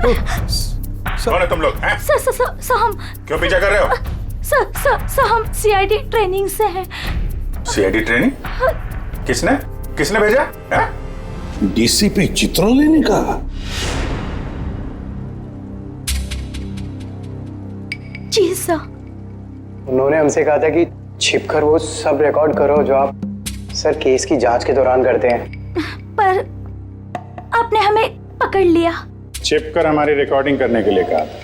कौन है तुम लोग हैं? सर हम क्यों पीछा कर रहे हो? सर हम सीआईडी ट्रेनिंग से हैं। CID training? किसने किसने भेजा है? डीसीपी चित्रोले ने कहा। जी सर। उन्होंने हमसे कहा था कि छिपकर वो सब रिकॉर्ड करो जो आप सर केस की जांच के दौरान करते हैं। पर आपने हमें पकड़ लिया। छिपकर हमारी रिकॉर्डिंग करने के लिए कहा था।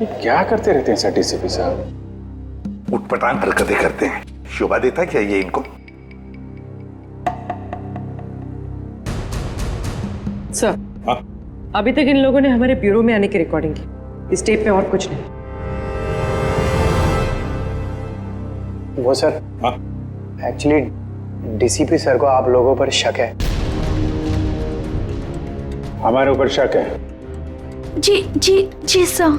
ये क्या करते रहते हैं सर डीसीपी साहब? उटपटांग हरकतें करते हैं। शोभा देता क्या ये इनको? सर, अभी तक इन लोगों ने हमारे ब्यूरो में आने की रिकॉर्डिंग की। इस टेप में और कुछ नहीं। वो सर एक्चुअली डीसीपी सर को आप लोगों पर शक है। हमारे ऊपर शक है? जी सर।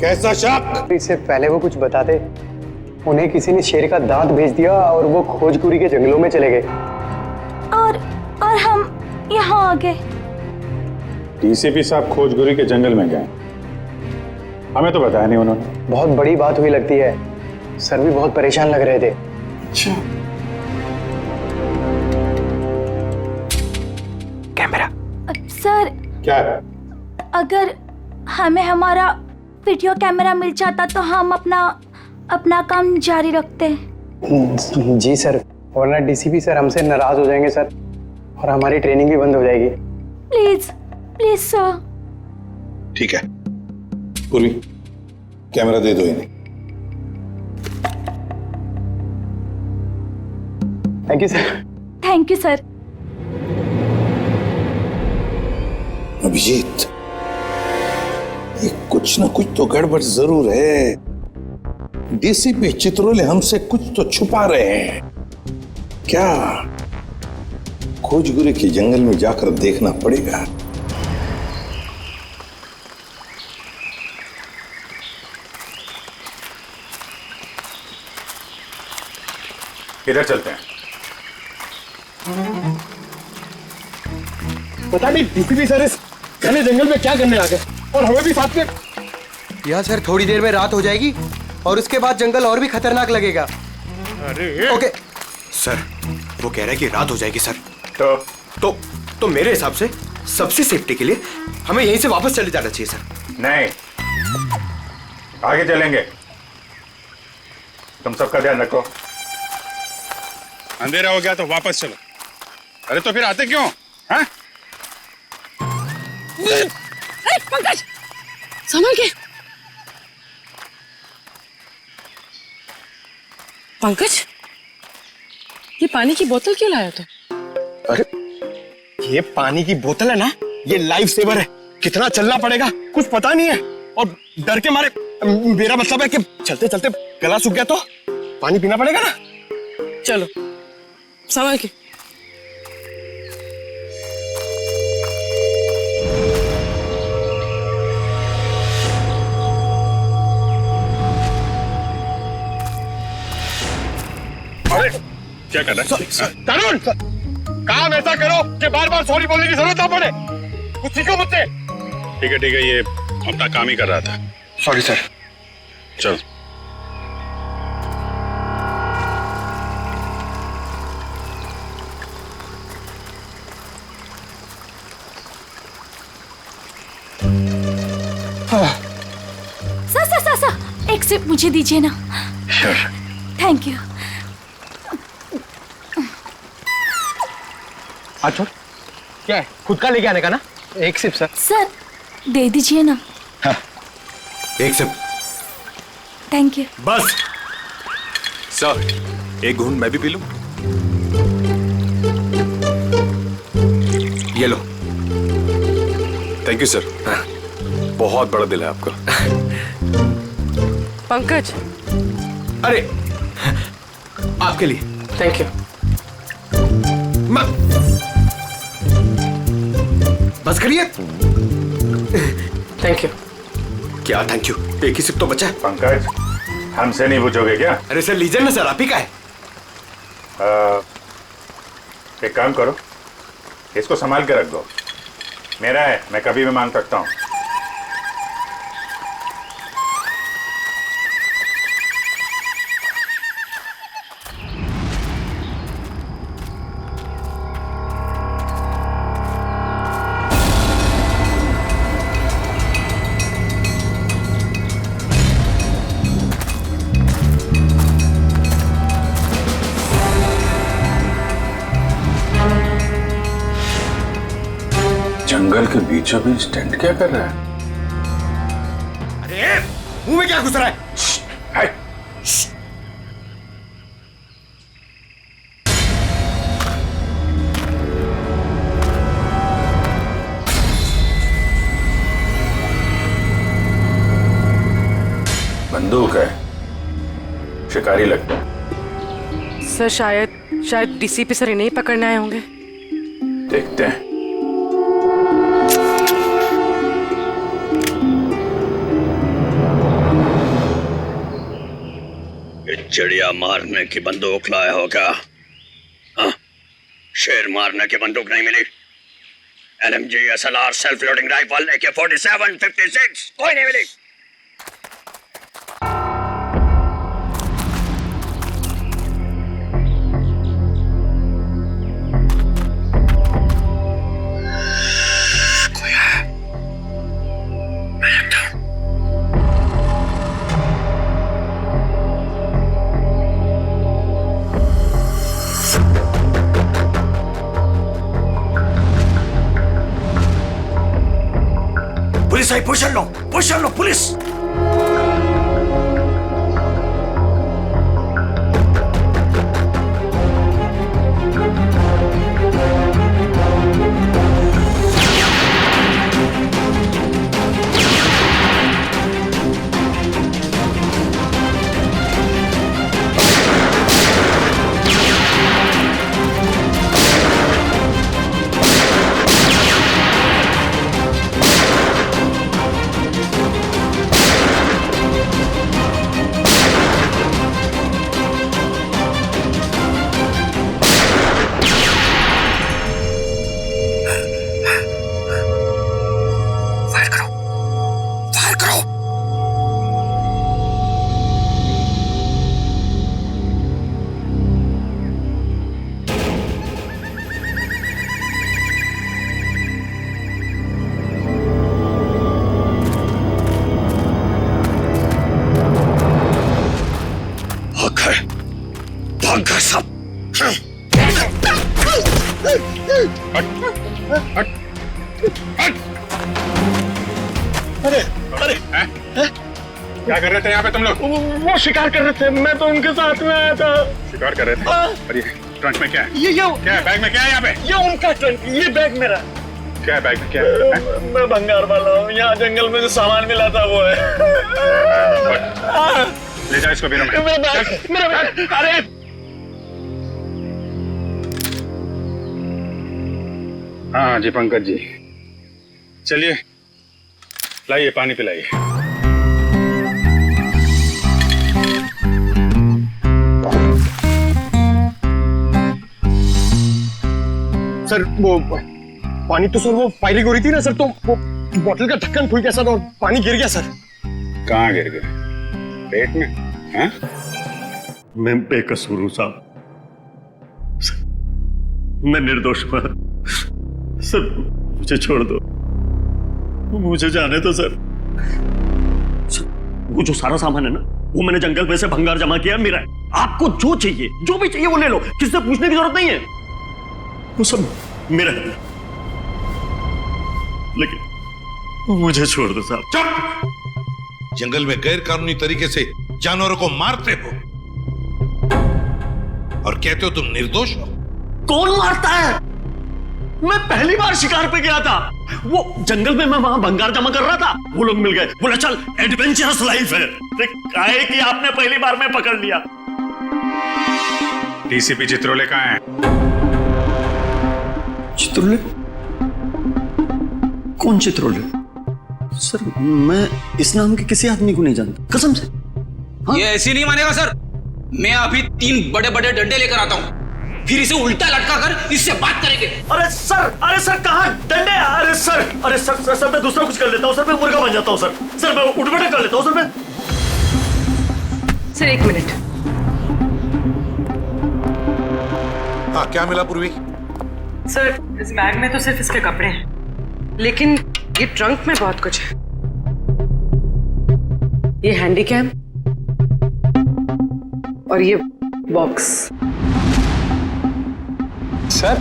कैसा शक? इससे पहले वो कुछ बताते, उन्हें किसी ने शेर का दांत भेज दिया और वो खोजकुरी के जंगलों में चले गए। और हम यहाँ आ गए। डीसीपी साहब खोजगुरी के जंगल में गए? हमें तो बताया नहीं उन्होंने। बहुत बड़ी बात हुई लगती है। सर भी बहुत परेशान लग रहे थे। अच्छा, कैमरा सर क्या? अगर हमें हमारा वीडियो कैमरा मिल जाता तो हम अपना काम जारी रखते। जी सर, वरना डीसीपी सर हमसे नाराज हो जाएंगे सर, और हमारी ट्रेनिंग भी बंद हो जाएगी। Please sir. ठीक है। पूर्वी, कैमरा दे दो इन्हें। Thank you sir. Thank you sir. Abhijit, ये कुछ ना कुछ तो गड़बड़ जरूर है। डीसीपी चित्रोले हमसे कुछ तो छुपा रहे हैं। क्या? खोजगुरी के जंगल में जाकर देखना पड़ेगा। किधर चलते हैं? पता नहीं डीसीपी सर इस घने जंगल में क्या करने आ गए, और हमें भी साथ में। यहाँ सर थोड़ी देर में रात हो जाएगी और उसके बाद जंगल और भी खतरनाक लगेगा। अरे ओके सर, वो कह रहा है कि रात हो जाएगी सर। तो मेरे हिसाब से सबसे सेफ्टी के लिए हमें यहीं से वापस चले जाना चाहिए सर। नहीं, आगे चलेंगे। तुम सबका ध्यान रखो। अंधेरा हो गया तो वापस चलो। अरे तो फिर आते क्यों? हाँ? पंकज, संभल के। पंकज, ये पानी की बोतल क्यों लाया तू? अरे ये पानी की बोतल है ना, ये लाइफ सेवर है। कितना चलना पड़ेगा कुछ पता नहीं है, और डर के मारे, मेरा मतलब है कि चलते चलते गला सूख गया तो पानी पीना पड़ेगा ना। चलो संभल के। अरे क्या कर रहा है? तरुण, काम ऐसा करो कि बार बार सॉरी बोलने की जरूरत ना पड़े। कुछ सीखो मुझसे। ठीक है, ये अपना काम ही कर रहा था। Sorry sir. चल। सर एक सिप मुझे दीजिए ना। Thank you. अच्छा क्या है, खुद का लेके आने का ना? एक सिप सर। सर दे दीजिए ना। एक सिप। Thank you. बस सर, एक घूंट मैं भी पी लूं? ये लो। Thank you sir. बहुत बड़ा दिल है आपका। पंकज, अरे आपके लिए। Thank you. बस करिए। Thank you. क्या थैंक यू? एक ही सिप तो बचा है। पंकज, हमसे नहीं पूछोगे क्या? अरे सर लीजिए ना सर, आप ही का है। एक काम करो, इसको संभाल के रख दो। मेरा है, मैं कभी भी मांग सकता हूँ। जंगल के बीचों बीच टेंट क्या कर रहा है? अरे मुंह में क्या घुस रहा है? हाय! बंदूक है, शिकारी लगता है। सर शायद डीसीपी सर इन्हें ही पकड़ने आए होंगे। देखते हैं। चिड़िया मारने की बंदूक लाया होगा। हाँ? शेर मारने की बंदूक नहीं मिली। LMG, SLR, self loading rifle, AK-47, 56 कोई नहीं मिली। पुलिस आई, पोजीशन लो पुलिस। भाग सब। अरे अरे क्या कर रहे थे यहाँ पे तुम लोग? वो शिकार कर रहे थे, मैं तो उनके साथ में आया था। शिकार कर रहे थे? और ये ट्रंक में क्या है? ये क्या है बैग में? क्या है यहाँ पे? ये उनका ट्रंक, ये बैग मेरा। क्या है बैग में? क्या है? मैं भंगार वाला हूँ, यहाँ जंगल में जो सामान मिला था वो है। ले जाओ इसको बीरों में। मेरा बैग। अरे हाँ जी पंकज जी, चलिए लाइए पानी पिलाइए। सर वो पानी तो सर वो फायरिंग हो रही थी ना सर, तो वो बोतल का ढक्कन खुल गया सर और पानी गिर गया सर। कहाँ गिर गए? पेट में? हैं? मैं बेकसूर हूं साहब, मैं निर्दोष हूं सर, मुझे छोड़ दो, मुझे जाने दो सर। वो जो सारा सामान है ना, वो मैंने जंगल में से भंगार जमा किया मेरा है। आपको जो चाहिए, जो भी चाहिए वो ले लो, किससे पूछने की जरूरत नहीं है, वो सब मेरा है। लेकिन मुझे छोड़ दो साहब। चुप! जंगल में गैर कानूनी तरीके से जानवरों को मारते हो और कहते हो तुम निर्दोष हो। कौन मारता है? मैं पहली बार शिकार पे गया था, वो जंगल में मैं वहां भंगार जमा कर रहा था, वो लोग मिल गए, बोला चल एडवेंचरस लाइफ है। काहे कि आपने पहली बार में पकड़ लिया। डीसीपी चित्रोले कहाँ है? चित्रोले? कौन चित्रोले? सर मैं इस नाम के किसी आदमी को नहीं जानता, कसम से। ये ऐसे नहीं मानेगा सर, मैं अभी 3 बड़े बड़े डंडे लेकर आता हूं। फिर इसे उल्टा लटका कर इससे बात करेंगे। अरे सर कहाँ डंडे? अरे सर मैं दूसरा कुछ कर लेता हूँ सर, मैं मुर्गा बन जाता हूँ सर मैं उठ बैठक कर लेता हूँ सर मैं। Sir 1 minute. हाँ, क्या मिला पूर्वी? सर इस बैग में तो सिर्फ इसके कपड़े हैं, लेकिन ये ट्रंक में बहुत कुछ है। ये हैंडी कैम और ये बॉक्स। सर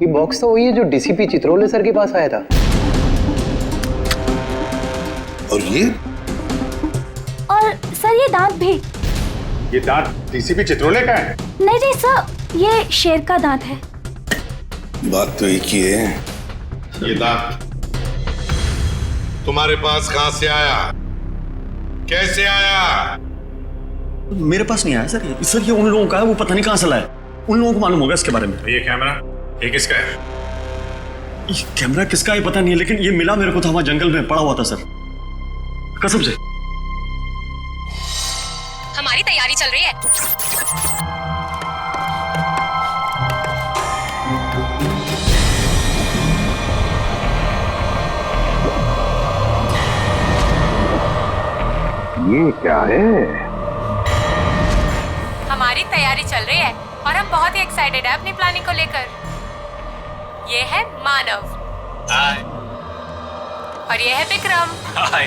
ये बॉक्स तो वही है जो डीसीपी चित्रोले सर के पास आया था। और ये? और सर ये दांत भी। ये दांत डीसीपी चित्रोले का है? नहीं सर, ये शेर का दांत है। बात तो एक ही है। ये दांत तुम्हारे पास कहां से आया? कैसे आया? मेरे पास नहीं आया सर ये उन लोगों का है, वो पता नहीं कहां से लाया। उन लोगों को मालूम होगा इसके बारे में। ये कैमरा ये किसका है? ये कैमरा किसका है पता नहीं है, लेकिन ये मिला मेरे को था वहां जंगल में पड़ा हुआ था सर, कसम से। हमारी तैयारी चल रही है। ये क्या है? हमारी तैयारी चल रही है और हम बहुत ही एक्साइटेड है अपनी प्लानिंग को लेकर। ये है मानव। हाय। और ये है विक्रम। हाय।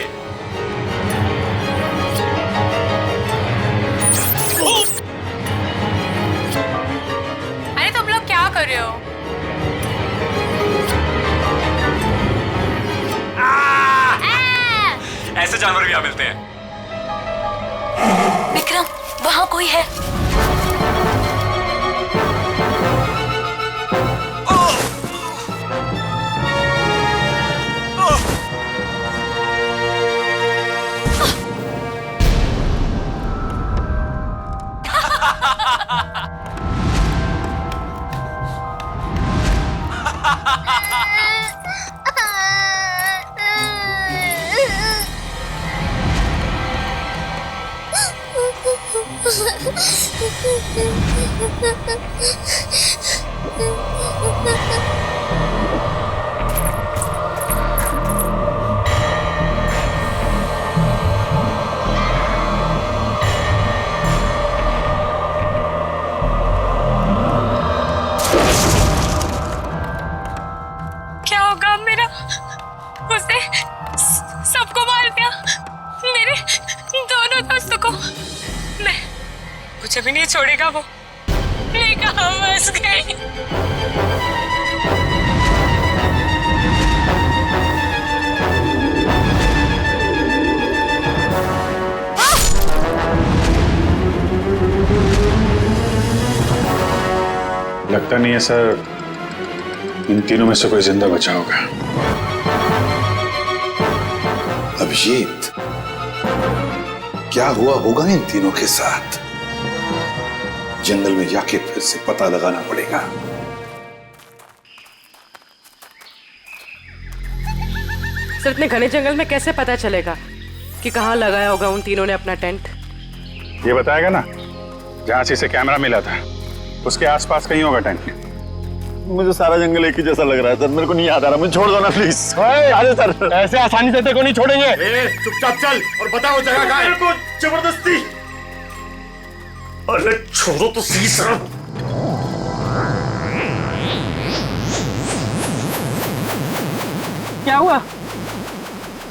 अरे तुम लोग क्या कर रहे हो? ऐसे जानवर भी यहाँ मिलते हैं। विक्रम, वहाँ कोई है। क्या होगा मेरा? उसने सबको मार दिया, मेरे दोनों दोस्तों को। मैं मुझे भी नहीं छोड़ेगा वो। मैं कहाँ फंस गई? लगता नहीं है सर इन तीनों में से कोई जिंदा बचा होगा। अभिजीत, क्या हुआ होगा इन तीनों के साथ? जंगल में जाके फिर से पता लगाना पड़ेगा। सर इतने घने जंगल में कैसे पता चलेगा कि कहाँ लगाया होगा उन तीनों ने अपना टेंट? ये बताएगा ना, जहां से इसे कैमरा मिला था उसके आसपास कहीं होगा टेंट। मुझे सारा जंगल एक ही जैसा लग रहा है सर, मेरे को नहीं याद आ रहा। मुझे छोड़ दो ना प्लीज। अरे सर ऐसे आसानी से तेरे को नहीं छोड़ेंगे। चुपचाप चल और बता वो जगह कहां है। मेरे को जबरदस्ती। अरे छोड़ो तो सही सर। क्या हुआ?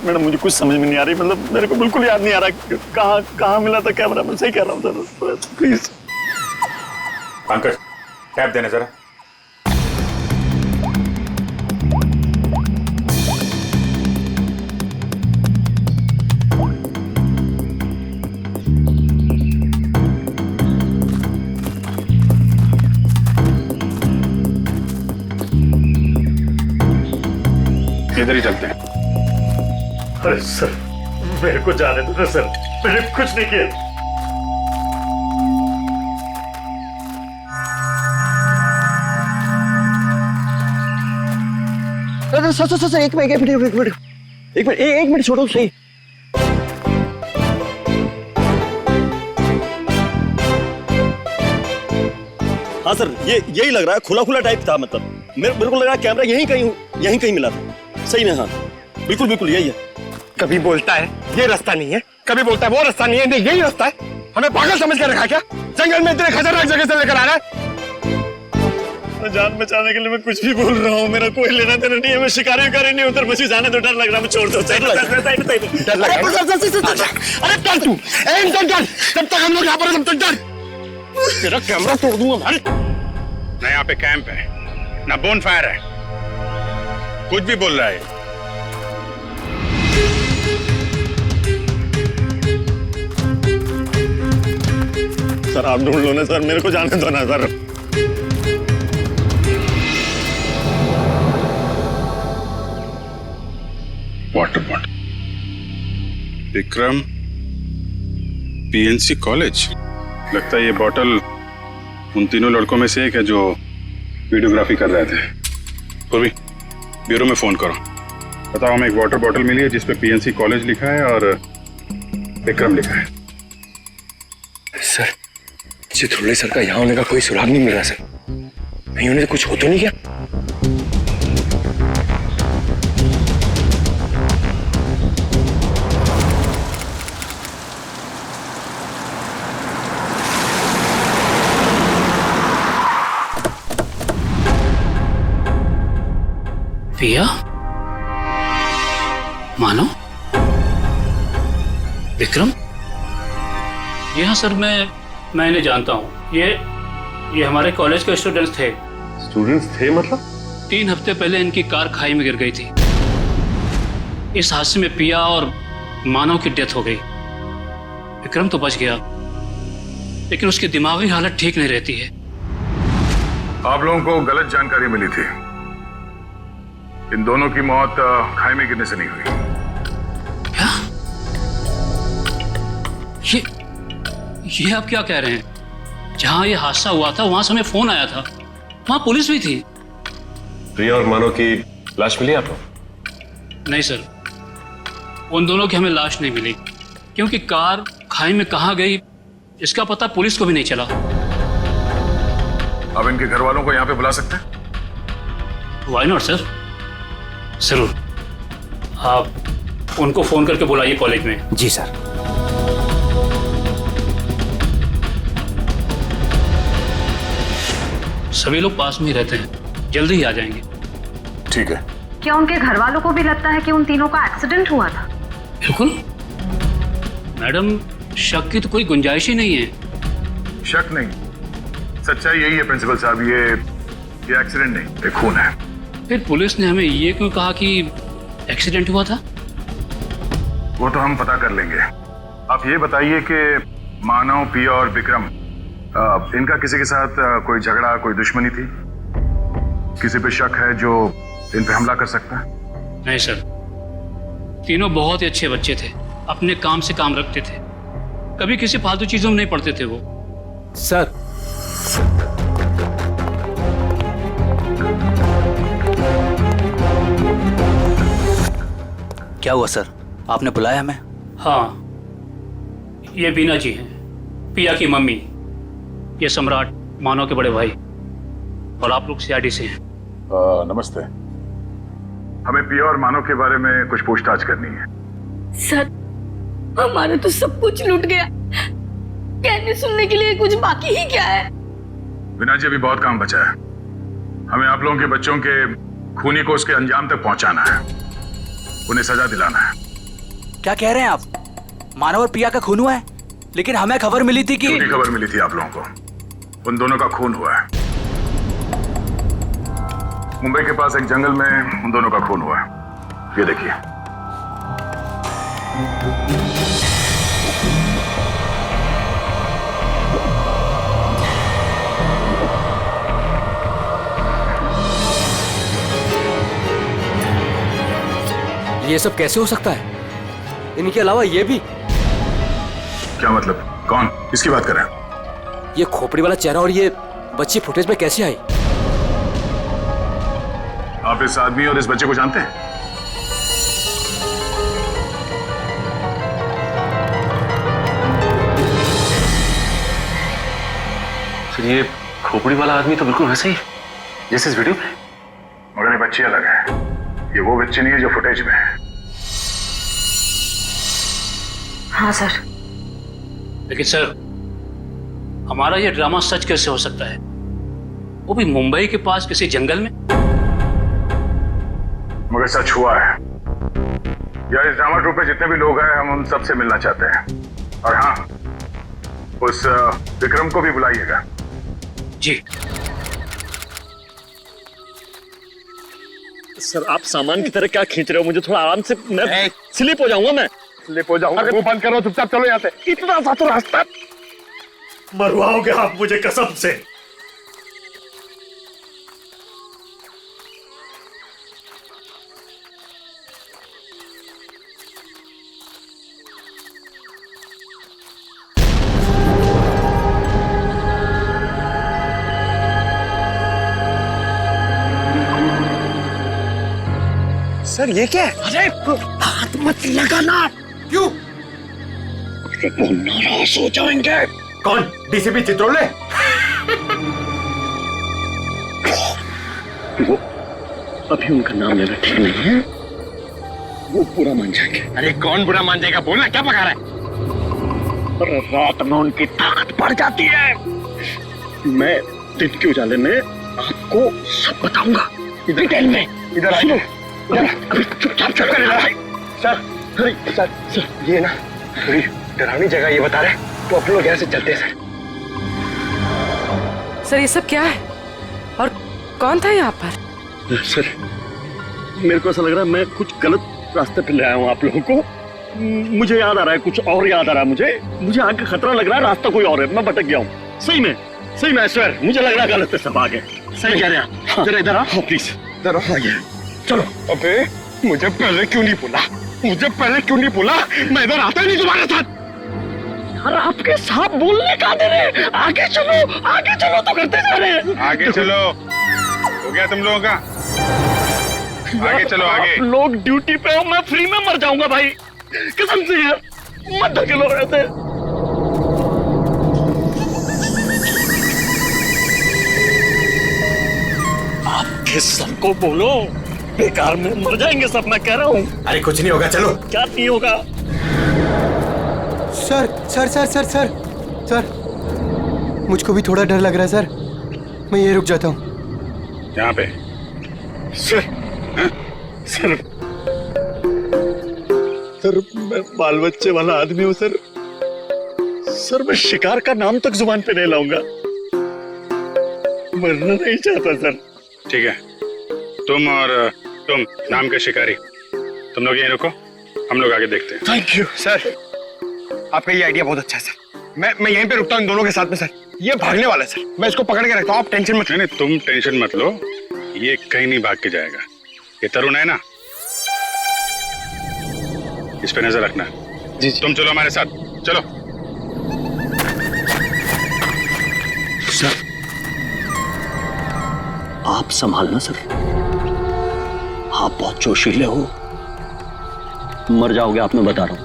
मैडम मुझे कुछ समझ में नहीं आ रही, मतलब मेरे को बिल्कुल याद नहीं आ रहा कहाँ मिला था कैमरा। मैं सही कह रहा हूँ सर, प्लीज। पंकज कैप देना जरा। इधर ही चलते हैं। अरे सर मेरे को जाने दो ना सर, मैंने कुछ नहीं किया। सर एक मिनट छोड़ो सही। हाँ सर, ये यही लग रहा है, खुला खुला टाइप था। मतलब मेरे को लग रहा है कैमरा यहीं कहीं मिला था। सही में हाँ, बिल्कुल बिल्कुल यही है। कभी बोलता है ये रास्ता नहीं है, कभी बोलता है वो रास्ता नहीं है, नहीं यही रास्ता है। हमें पागल समझ कर रखा क्या? जंगल में इतने खतरनाक जगह से लेकर आ रहा है। जान बचाने के लिए मैं कुछ भी बोल रहा हूँ, मेरा कोई लेना देना नहीं है। मैं शिकारी नहीं उधर मुझे जाने तो डर लग रहा है। मैं छोड़ दो, डर लग रहा है। अरे डर तू, डर जब तक हम लोग यहाँ पर तब तक डर। तेरा कैमरा तोड़ दूंगा भाई। ना यहाँ पे कैंप है, ना बोन फायर है, कुछ भी बोल रहा है। सर आप ढूंढ लो ना सर, मेरे को जाने दो ना sir. Water bottle, Vikram PNC college. लगता है ये बॉटल उन तीनों लड़कों में से एक है जो वीडियोग्राफी कर रहे थे। पूर्वी, ब्यूरो में फोन करो, बताओ हमें एक वाटर बॉटल मिली है जिसपे पीएनसी कॉलेज लिखा है और विक्रम लिखा है। सर, चित्रोले सर का यहाँ होने का कोई सुराग नहीं मिल रहा सर। कहीं उन्हें कुछ हो तो नहीं क्या? पिया, मानो, विक्रम? जी हाँ सर, मैं इन्हें जानता हूँ। ये हमारे कॉलेज के स्टूडेंट्स थे। स्टूडेंट्स थे मतलब? 3 हफ्ते पहले इनकी कार खाई में गिर गई थी। इस हादसे में पिया और मानव की डेथ हो गई। विक्रम तो बच गया, लेकिन उसकी दिमागी हालत ठीक नहीं रहती है। आप लोगों को गलत जानकारी मिली थी। इन दोनों की मौत खाई में गिरने से नहीं हुई। क्या? ये आप क्या कह रहे हैं? जहां ये हादसा हुआ था वहां से हमें फोन आया था, वहां पुलिस भी थी। प्रिया और मानो की लाश मिली आपको? नहीं सर, उन दोनों की हमें लाश नहीं मिली, क्योंकि कार खाई में कहां गई इसका पता पुलिस को भी नहीं चला। अब इनके घर वालों को यहाँ पे बुला सकते हैं? व्हाई नॉट सर, जरूर। आप उनको फोन करके बुलाइए कॉलेज में। जी सर। सभी लोग पास में ही रहते हैं, जल्दी ही आ जाएंगे। ठीक है। क्या उनके घर वालों को भी लगता है कि उन तीनों का एक्सीडेंट हुआ था? बिल्कुल मैडम, शक की तो कोई गुंजाइश ही नहीं है। शक नहीं, सच्चाई यही है प्रिंसिपल साहब। ये एक्सीडेंट नहीं, ये खून है। फिर पुलिस ने हमें ये क्यों कहा कि एक्सीडेंट हुआ था? वो तो हम पता कर लेंगे। आप ये बताइए कि मानव, पिया और विक्रम, इनका किसी के साथ कोई झगड़ा, कोई दुश्मनी थी? किसी पे शक है जो इन पे हमला कर सकता है? नहीं सर, तीनों बहुत ही अच्छे बच्चे थे, अपने काम से काम रखते थे, कभी किसी फालतू चीजों में नहीं पड़ते थे वो। सर, क्या हुआ सर? आपने बुलाया हमें? हाँ, ये बीना जी हैं, पिया की मम्मी। ये सम्राट, मानव के बड़े भाई। और आप लोग सीआईडी से हैं। नमस्ते। हमें पिया और मानव के बारे में कुछ पूछताछ करनी है। सर, हमारा तो सब कुछ लूट गया, कहने सुनने के लिए कुछ बाकी ही क्या है? बिना जी, अभी बहुत काम बचा है। हमें आप लोगों के बच्चों के खूनी को उसके अंजाम तक पहुंचाना है, उन्हें सजा दिलाना है। क्या कह रहे हैं आप? मानव और पिया का खून हुआ है, लेकिन हमें खबर मिली थी कि... झूठी खबर मिली थी आप लोगों को। उन दोनों का खून हुआ है। मुंबई के पास एक जंगल में उन दोनों का खून हुआ है। ये देखिए। ये सब कैसे हो सकता है? इनके अलावा ये भी? क्या मतलब? कौन? किसकी बात कर रहे हैं? ये खोपड़ी वाला चेहरा और ये बच्ची फुटेज में कैसे आई? आप इस आदमी और इस बच्चे को जानते हैं? फिर ये खोपड़ी वाला आदमी तो बिल्कुल वैसे ही जैसे इस वीडियो में। मगर ये बच्ची अलग है। ये वो बच्ची नहीं है जो फुटेज में है। हाँ सर। लेकिन सर, हमारा ये ड्रामा सच कैसे हो सकता है, वो भी मुंबई के पास किसी जंगल में? मगर सच हुआ है। यार इस ड्रामा ट्रूप पे जितने भी लोग हैं हम उन सबसे मिलना चाहते हैं। और हाँ, उस विक्रम को भी बुलाइएगा। जी सर आप सामान की तरह क्या खींच रहे हो? मुझे थोड़ा आराम से, मैं स्लिप हो जाऊंगा। मैं स्लिप हो जाऊंगा? मुंह बंद करो, चुपचाप चलो यहाँ से। इतना सा तो रास्ता। मरवाओगे आप मुझे कसम से। सर ये क्या है? अरे हाथ मत लगाना। क्यों? वो नाराज हो जाएंगे। कौन? डीसीपी चित्रोले? वो अभी उनका नाम लेना ठीक नहीं है। वो बुरा मान जाएंगे। अरे कौन बुरा मान जाएगा? बोलना, क्या पका रहा है? और रात में उनकी ताकत बढ़ जाती है। मैं दिन के उजाले में आपको सब बताऊंगा डिटेल में। इधर आइए। चुपचाप चल कर सर, सर ये ना थोड़ी डरावनी जगह ये बता रहे, तो अपने लोग यहाँ से चलते हैं सर। सर ये सब क्या है और कौन था यहाँ पर? सर मेरे को ऐसा लग रहा है मैं कुछ गलत रास्ते पे ले आया हूँ आप लोगों को। मुझे याद आ रहा है, कुछ और याद आ रहा है मुझे आगे खतरा लग रहा है, रास्ता कोई और है, मैं भटक गया हूँ। सही में सर, मुझे लग रहा है गलत है सब आगे। सही कह रहे हैं आप। जरा इधर आओ प्लीज, इधर आओ। आइए चलो। अबे मुझे पहले क्यों नहीं बोला? मैं इधर आता ही नहीं तुम्हारे साथ। यार आपके साथ बोलने का दे रहे। आगे चलो तो करते जा रहे हैं। आगे चलो। हो गया तुम लोगों का? आगे चलो आगे। आप लोग ड्यूटी पे हो, मैं फ्री में मर जाऊंगा भाई, कसम से यार। मत धकेलो ऐसे। आपके सबको बोलो, बेकार में मर जाएंगे सब, मैं कह रहा हूँ। अरे कुछ नहीं होगा, चलो। क्या नहीं होगा? Sir sir sir sir sir sir मुझको भी थोड़ा डर लग रहा है सर, मैं ये रुक जाता हूँ। यहाँ पे सर मैं बाल बच्चे वाला आदमी हूँ सर। मैं शिकार का नाम तक जुबान पे नहीं लाऊंगा। मरना नहीं चाहता सर। ठीक है, तुम नाम के शिकारी, तुम लोग यहीं रुको, हम लोग आगे देखते हैं। थैंक यू सर, आपका ये आइडिया बहुत अच्छा है सर। मैं यहीं पे रुकता हूँ इन दोनों के साथ में सर। ये भागने वाला है सर, मैं इसको पकड़ के रखता हूँ, आप टेंशन मत। नहीं, तुम टेंशन मत लो, ये कहीं नहीं भाग के जाएगा। ये तरुण है ना, इस पे नजर रखना। जी। तुम चलो हमारे साथ, चलो। सर आप संभालना सर, आप बहुत जोशीले हो, मर जाओगे आप, मैं बता रहा हूँ।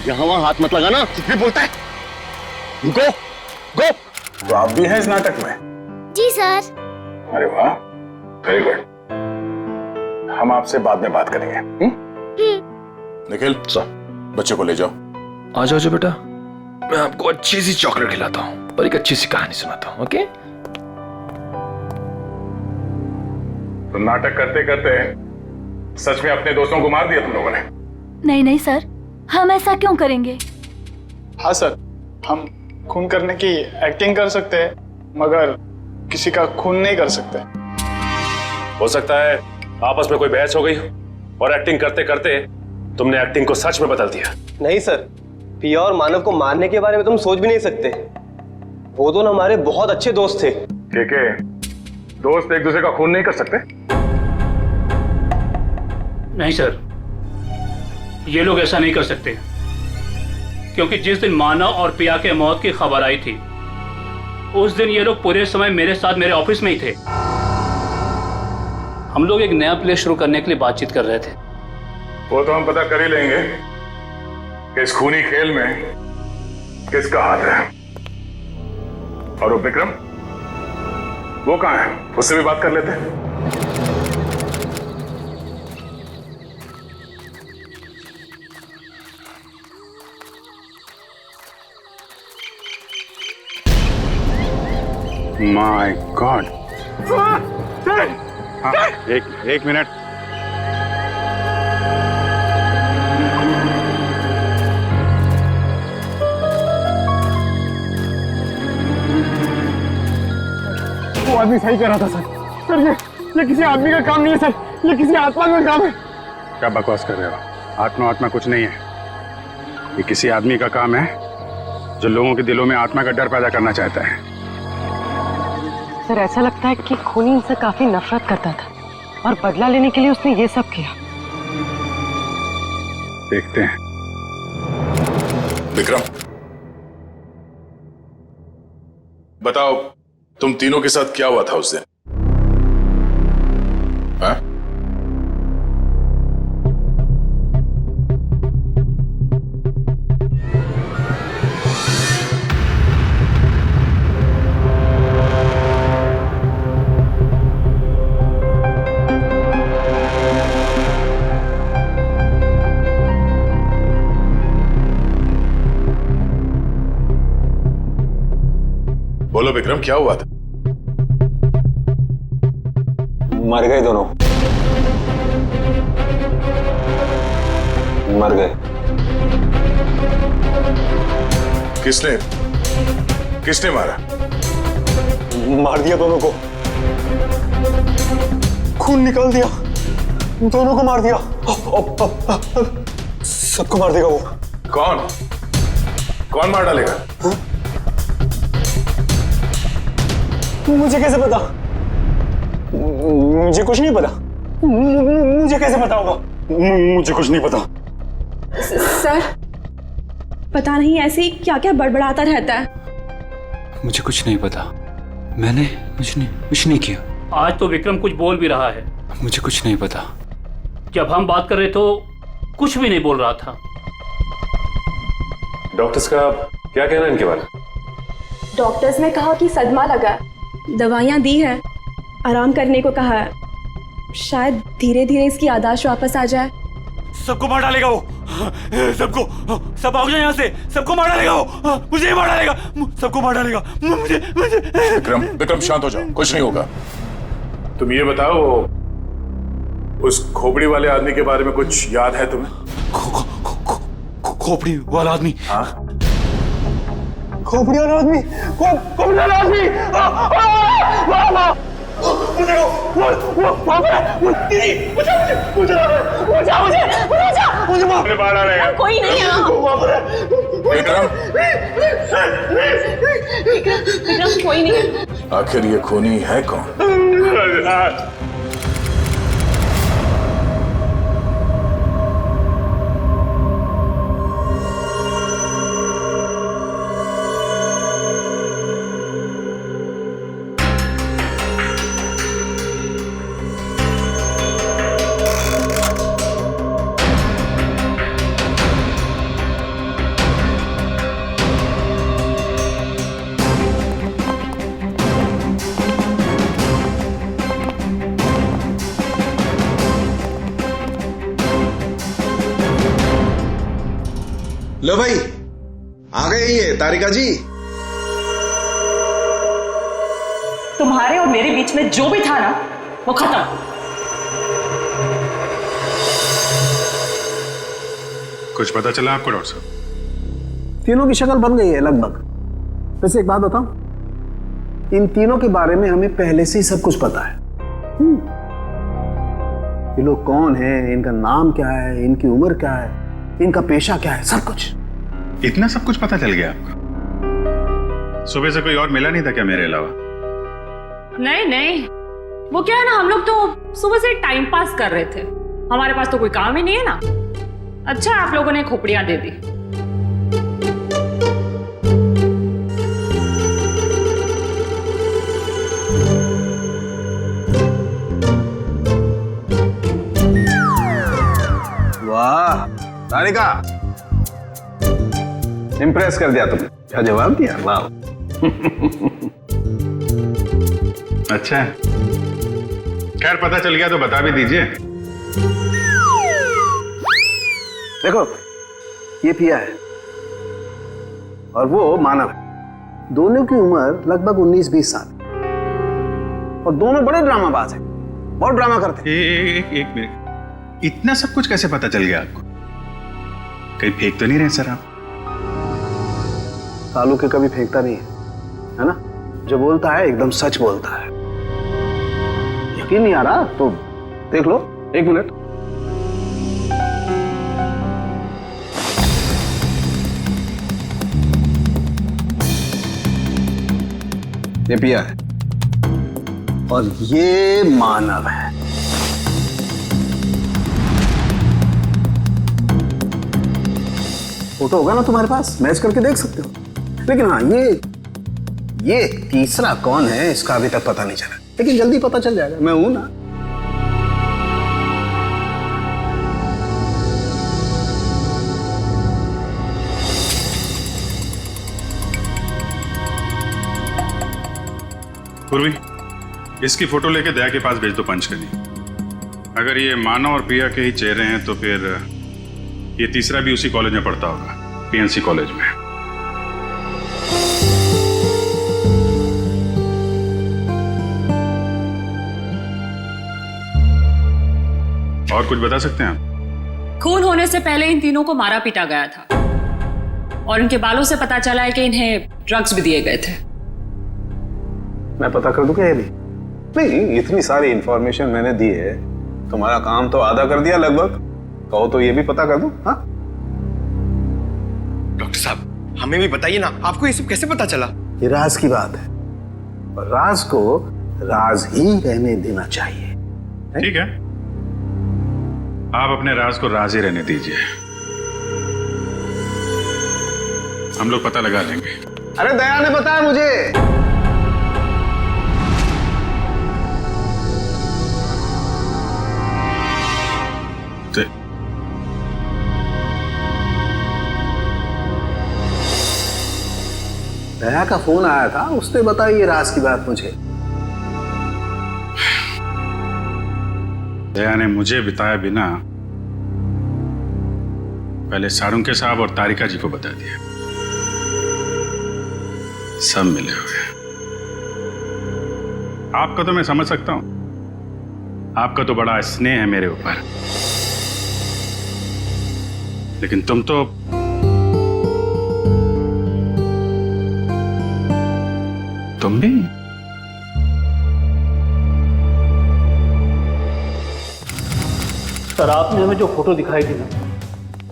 यहाँ वहाँ हाथ मत लगाना, कुछ भी बोलता है। गो गो। तो आप भी हैं इस नाटक में? जी सर। अरे वाह, वेरी गुड। हम आपसे बाद में बात करेंगे। निखिल सर, बच्चे को ले जाओ। आ जाओ बेटा, मैं आपको अच्छी सी चॉकलेट खिलाता हूँ और एक अच्छी सी कहानी सुनाता हूँ। ओके? तो नाटक करते करते सच में अपने दोस्तों को मार दिया तुम लोगों ने? नहीं सर, हम ऐसा क्यों करेंगे? हाँ सर, हम खून करने की एक्टिंग कर सकते हैं, मगर किसी का खून नहीं कर सकते। हो सकता है आपस में कोई बहस हो गई और एक्टिंग करते करते तुमने एक्टिंग को सच में बदल दिया। नहीं सर, पिया और मानव को मारने के बारे में तुम सोच भी नहीं सकते। वो दोनों हमारे बहुत अच्छे दोस्त थे। ठीक है, दोस्त एक दूसरे का खून नहीं कर सकते? नहीं सर, ये लोग ऐसा नहीं कर सकते, क्योंकि जिस दिन मानव और पिया के मौत की खबर आई थी उस दिन ये लोग पूरे समय मेरे साथ मेरे ऑफिस में ही थे। हम लोग एक नया प्ले शुरू करने के लिए बातचीत कर रहे थे। वो तो हम पता कर ही लेंगे कि इस खूनी खेल में किसका हाथ है। और वो विक्रम, वो कहाँ है? उससे भी बात कर लेते हैं। My God. हाँ, एक मिनट। वो आदमी सही कह रहा था सर। सर ये किसी आदमी का काम नहीं है सर, ये किसी आत्मा का काम है। क्या बकवास कर रहे हो? आत्मा कुछ नहीं है। ये किसी आदमी का काम है जो लोगों के दिलों में आत्मा का डर पैदा करना चाहता है। सर ऐसा लगता है कि खूनी इनसे काफी नफरत करता था और बदला लेने के लिए उसने ये सब किया। देखते हैं। विक्रम, बताओ तुम तीनों के साथ क्या हुआ था उस दिन? हाँ? बोलो विक्रम, क्या हुआ था? मर गए दोनों, मर गए। किसने मारा? मार दिया दोनों को, खून निकाल दिया, दोनों को मार दिया। सबको मार देगा वो। कौन मार डालेगा? मुझे कैसे पता? मुझे कुछ नहीं पता। मुझे कैसे पता होगा? मुझे कुछ नहीं पता। सर पता नहीं ऐसे ही क्या क्या बड़बड़ाता रहता है। मुझे कुछ नहीं पता। मैंने कुछ नहीं किया। आज तो विक्रम कुछ बोल भी रहा है। मुझे कुछ नहीं पता। जब हम बात कर रहे तो कुछ भी नहीं बोल रहा था। डॉक्टर्स का क्या कहना है इनके बारे में? डॉक्टर्स ने कहा कि सदमा लगा, दवाइयां दी है, आराम करने को कहा है। शायद धीरे धीरे इसकी याददाश्त वापस आ जाए। सबको मार डालेगा वो। सबको, सब भाग जाए यहाँ से। सबको मार डालेगा वो। मुझे ही मार डालेगा। सबको मार डालेगा। मुझे। विक्रम शांत हो जाओ, कुछ नहीं होगा। तुम ये बताओ, उस खोपड़ी वाले आदमी के बारे में कुछ याद है तुम्हें? खोपड़ी वाला आदमी? हाँ, खोपड़ी वाला आदमी। खोपड़ी वाला आदमी। मुझे मार डालेगा। कोई नहीं है। विक्रम, कोई नहीं है। आखिर ये खूनी है कौन? लो भाई, आ गए ये तारिका जी। तुम्हारे और मेरे बीच में जो भी था ना, वो खत्म। कुछ पता चला आपको डॉक्टर साहब? तीनों की शक्ल बन गई है लगभग। वैसे एक बात बताऊं, इन तीनों के बारे में हमें पहले से ही सब कुछ पता है। ये लोग कौन हैं, इनका नाम क्या है, इनकी उम्र क्या है, इनका पेशा क्या है, सब कुछ। इतना सब कुछ पता चल गया आपको? सुबह से कोई और मिला नहीं था क्या मेरे अलावा? नहीं, वो क्या है ना, हम लोग तो सुबह से टाइम पास कर रहे थे। हमारे पास तो कोई काम ही नहीं है ना। अच्छा आप लोगों ने खोपड़ियां दे दी। वाह तारिका, इम्प्रेस कर दिया तुमने। क्या जवाब दिया, वाह। अच्छा, खैर पता चल गया तो बता भी दीजिए। देखो, ये पिया है और वो मानव है। दोनों की उम्र लगभग 19-20 साल और दोनों बड़े ड्रामाबाज हैं, बहुत ड्रामा करते हैं। एक मिनट, इतना सब कुछ कैसे पता चल गया आपको? कहीं फेंक तो नहीं रहे सर आप? कालू के कभी फेंकता नहीं है ना? जो बोलता है एकदम सच बोलता है। यकीन नहीं आ रहा तो देख लो, 1 मिनट। ये पिया है और ये मानव है। फोटो होगा ना तुम्हारे पास, मैच करके देख सकते हो। लेकिन हाँ, ये तीसरा कौन है इसका अभी तक पता नहीं चला, लेकिन जल्दी पता चल जाएगा। मैं हूं ना। पूर्वी, इसकी फोटो लेके दया के पास भेज दो पंच करनी। अगर ये मानव और प्रिया के ही चेहरे हैं तो फिर ये तीसरा भी उसी कॉलेज में पढ़ता होगा, पीएनसी कॉलेज में। और कुछ बता सकते हैं आप? खून होने से पहले इन तीनों को मारा पीटा गया था और इनके बालों से पता चला है कि इन्हें ड्रग्स भी दिए गए थे। मैं पता कर दूं क्या? ये नहीं, इतनी सारी इंफॉर्मेशन मैंने दी है, तुम्हारा काम तो आधा कर दिया लगभग। कहो तो ये भी पता कर दूं? हाँ डॉक्टर साहब, हमें भी बताइए ना, आपको ये सब कैसे पता चला? ये राज की बात है और राज को राज ही रहने देना चाहिए। ठीक है, आप अपने राज को राज ही रहने दीजिए, हम लोग पता लगा लेंगे। अरे दया ने बताया मुझे। दया का फोन आया था, उसने बताई ये राज की बात मुझे। दया ने मुझे बताया बिना पहले सारुंके साहब और तारिका जी को बता दिया। सब मिले हुए। आपका तो मैं समझ सकता हूं, आपका तो बड़ा स्नेह है मेरे ऊपर, लेकिन तुम तो तुम भी। सर, आपने हमें जो फोटो दिखाई थी ना,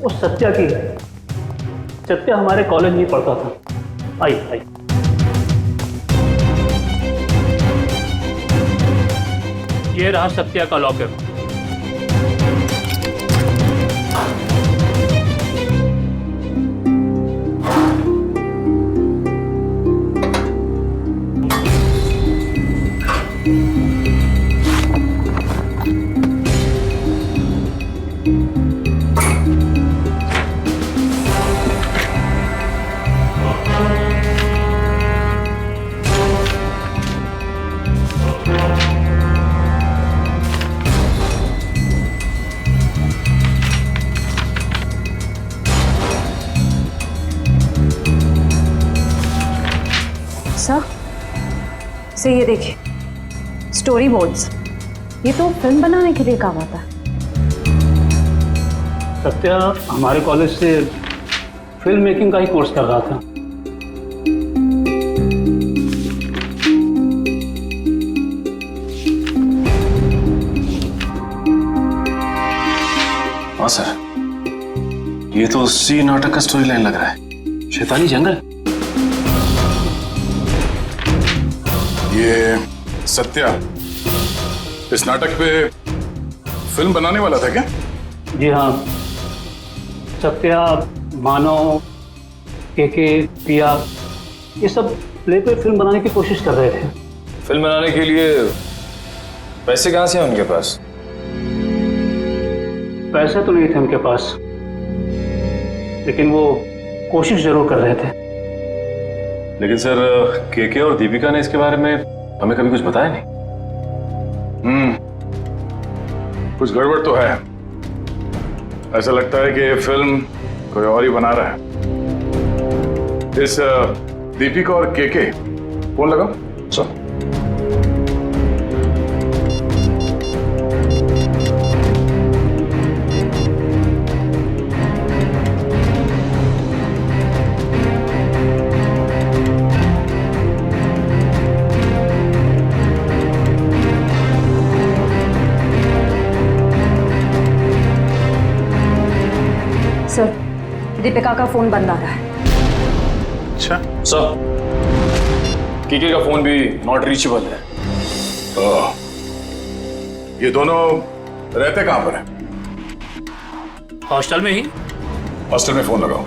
वो सत्या की है। सत्या हमारे कॉलेज में पढ़ता था। आई ये रहा सत्या का लॉकर। से ये देखिए, स्टोरी बोर्ड्स। ये तो फिल्म बनाने के लिए काम आता है। सत्या हमारे कॉलेज से फिल्म मेकिंग का ही कोर्स कर रहा था। हाँ सर, ये तो उसी नाटक का स्टोरी लाइन लग रहा है, शैतानी जंगल। ये सत्या इस नाटक पे फिल्म बनाने वाला था क्या? जी हाँ, सत्या, मानव, के पिया, ये सब प्ले पे फिल्म बनाने की कोशिश कर रहे थे। फिल्म बनाने के लिए पैसे कहाँ से हैं उनके पास? पैसे तो नहीं थे उनके पास, लेकिन वो कोशिश जरूर कर रहे थे। लेकिन सर, के और दीपिका ने इसके बारे में हमें कभी कुछ बताया नहीं। कुछ गड़बड़ तो है। ऐसा लगता है कि ये फिल्म कोई और ही बना रहा है। इस दीपिका और केके फोन लगाओ। सर सर, दीपिका का फोन बंद आ रहा है। अच्छा सर, केके का फोन भी नॉट रीचेबल है। ये दोनों रहते कहां पर है? हॉस्टल में ही। हॉस्टल में फोन लगाओ।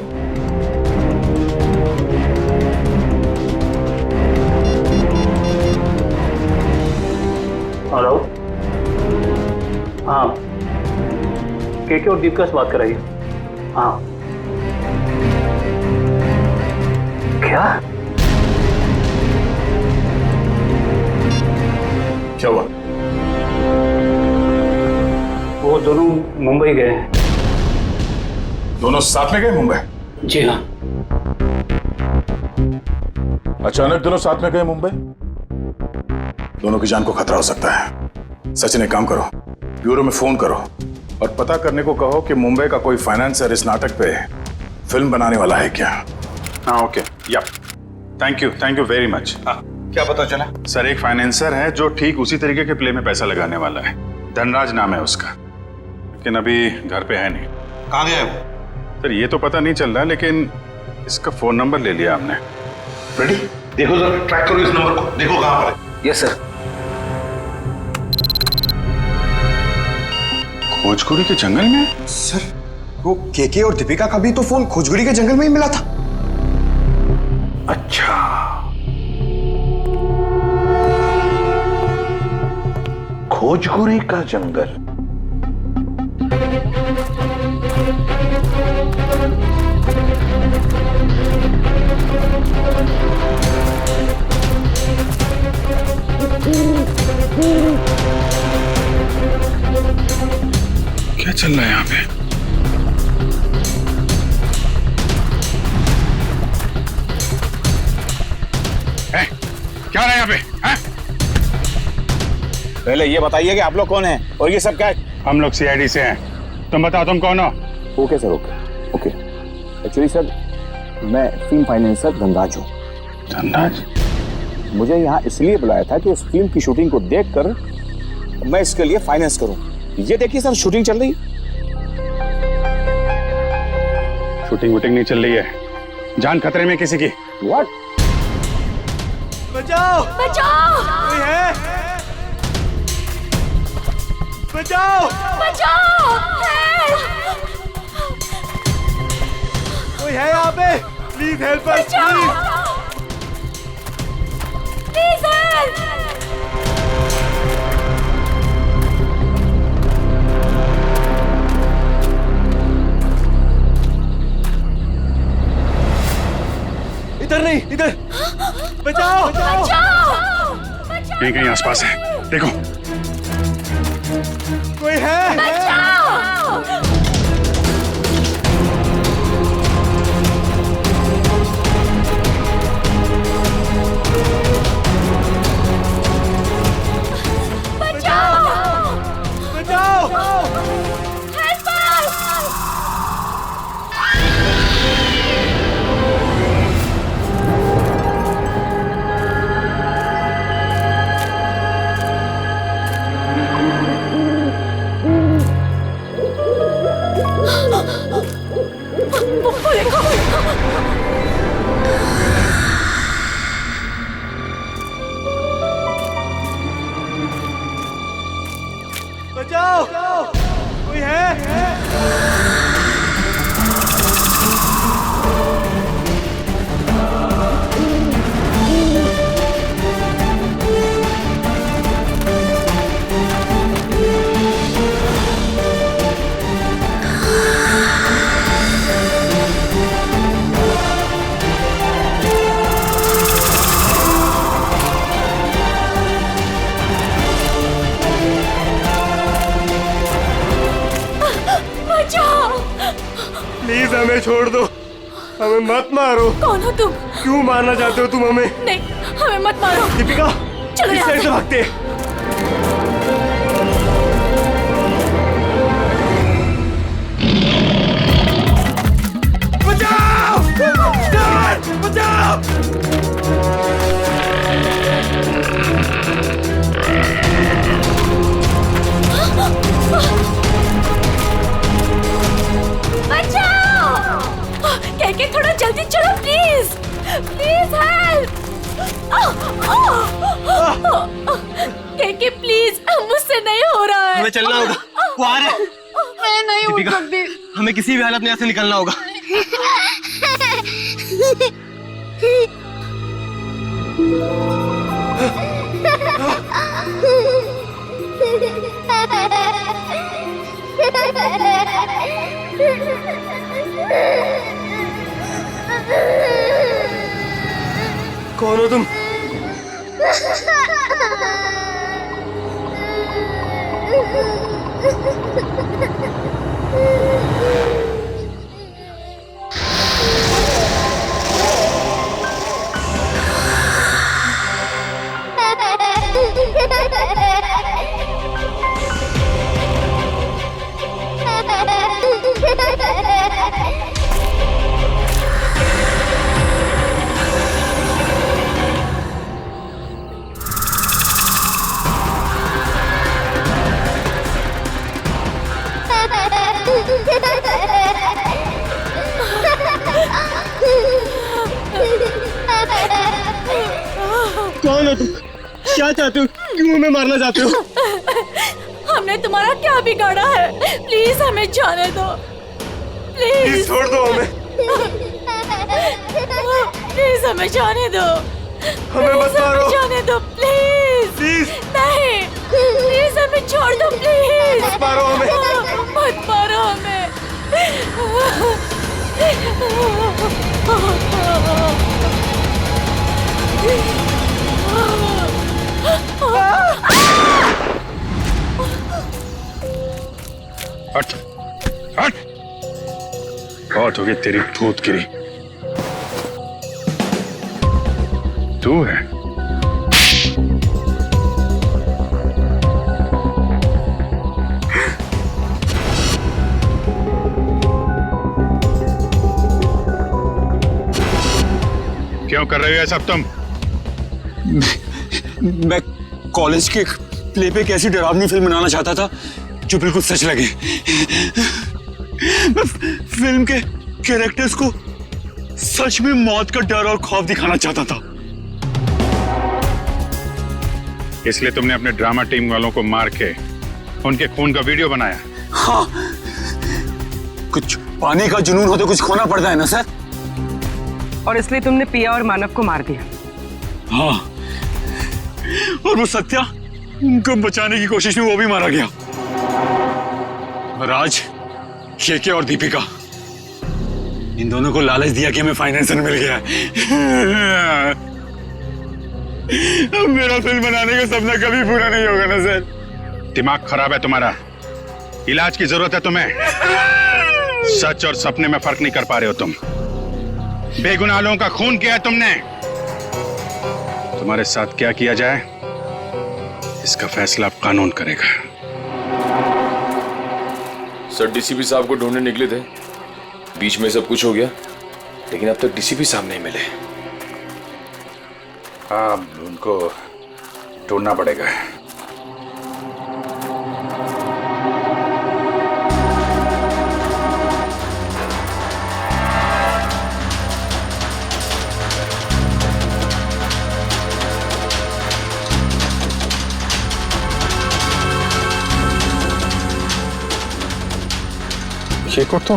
हेलो, हाँ, केके और दीपिका से बात कराइए। हाँ, क्या क्या हुआ? वो दोनों मुंबई गए हैं। दोनों साथ में गए मुंबई? जी हाँ। अचानक दोनों साथ में गए मुंबई? दोनों की जान को खतरा हो सकता है। सचिन, एक काम करो, ब्यूरो में फोन करो और पता करने को कहो कि मुंबई का कोई फाइनेंसर इस नाटक पे फिल्म बनाने वाला है क्या। हाँ ओके, या थैंक यू वेरी मच। क्या पता चला? सर, एक फाइनेंसर है जो ठीक उसी तरीके के प्ले में पैसा लगाने वाला है। धनराज नाम है उसका, लेकिन अभी घर पे है नहीं। कहाँ गया वो? सर, ये तो पता नहीं चल रहा, लेकिन इसका फोन नंबर ले लिया हमने। रेडी? देखो जरा, ट्रैक करो इस नंबर को, देखो कहाँ पर है। Yes sir. खोजकुरी के जंगल में? सर, वो केके और दीपिका का भी तो फोन खोजगुड़ी के जंगल में ही मिला था। अच्छा, खोजकुरी का जंगल। क्या चल रहा है यहाँ पे? क्या रहा है यहाँ पे? पहले ये बताइए कि आप लोग कौन हैं और ये सब क्या है? हम लोग सीआईडी से हैं। तुम बताओ तुम कौन हो? Okay sir, okay. Actually sir, मैं फिल्म फाइनेंसर धनराज हूँ। धनराज? मुझे यहाँ इसलिए बुलाया था कि इस फिल्म की शूटिंग को देखकर मैं इसके लिए फाइनेंस करूँ। ये देखिए सर, शूटिंग चल रही। शूटिंग वूटिंग नहीं चल रही है, जान खतरे में किसी की। व्हाट? बचाओ! बचाओ! कोई है? बचाओ! बचाओ! कोई है यहाँ पे? Please help us, please help! इधर नहीं, इधर। बचाओ! कहीं आसपास है, देखो। कोई है? बचाओ! प्लीज हमें छोड़ दो, हमें मत मारो। कौन हो तुम? क्यों मारना चाहते हो तुम हमें? नहीं, हमें मत मारो। दीपिका, चलो इस यहाँ साइड से। से भागते हैं। बचाओ! डैड, बचाओ! बचाओ! के थोड़ा जल्दी चलो प्लीज, प्लीज हेल्प। के प्लीज, मुझसे नहीं हो रहा है। हमें चलना होगा, वो आ रहा है। मैं नहीं उठ दीपिका, सकती। हमें किसी भी हालत में यहाँ से निकलना होगा। कौन हो तुम? कौन हो तुम? क्या चाहते हो? क्यों हमें मारना चाहते हो? हमने तुम्हारा क्या बिगाड़ा है? प्लीज हमें जाने दो, प्लीज छोड़ दो हमें। प्लीज हमें जाने दो, हमें मत मारो। जाने दो प्लीज। नहीं, प्लीज हमें छोड़ दो प्लीज। मत मारो हमें। मत मारो हमें। हट हट, बहुत हो गई तेरी भूतगिरी। तू है? क्यों कर रहे हो ये सब तुम? मैं कॉलेज के प्ले पे एक ऐसी डरावनी फिल्म बनाना चाहता था जो बिल्कुल सच लगे। मैं फिल्म के कैरेक्टर्स को सच में मौत का डर और खौफ दिखाना चाहता था। इसलिए तुमने अपने ड्रामा टीम वालों को मार के उनके खून का वीडियो बनाया? हाँ, कुछ पाने का जुनून हो तो कुछ खोना पड़ता है ना सर। और इसलिए तुमने पिया और मानव को मार दिया? हाँ, और वो सत्या, उनको बचाने की कोशिश में वो भी मारा गया। राज, केके और दीपिका, इन दोनों को लालच दिया कि हमें फाइनेंसर मिल गया। अब मेरा फिल्म बनाने का सपना कभी पूरा नहीं होगा ना सर। दिमाग खराब है तुम्हारा, इलाज की जरूरत है तुम्हें। सच और सपने में फर्क नहीं कर पा रहे हो तुम। बेगुनाह लोगों का खून किया है तुमने। तुम्हारे साथ क्या किया जाए इसका फैसला अब कानून करेगा। सर, डीसीपी साहब को ढूंढने निकले थे, बीच में सब कुछ हो गया, लेकिन अब तक डीसीपी साहब नहीं मिले। हाँ, उनको ढूंढना पड़ेगा। ये को तो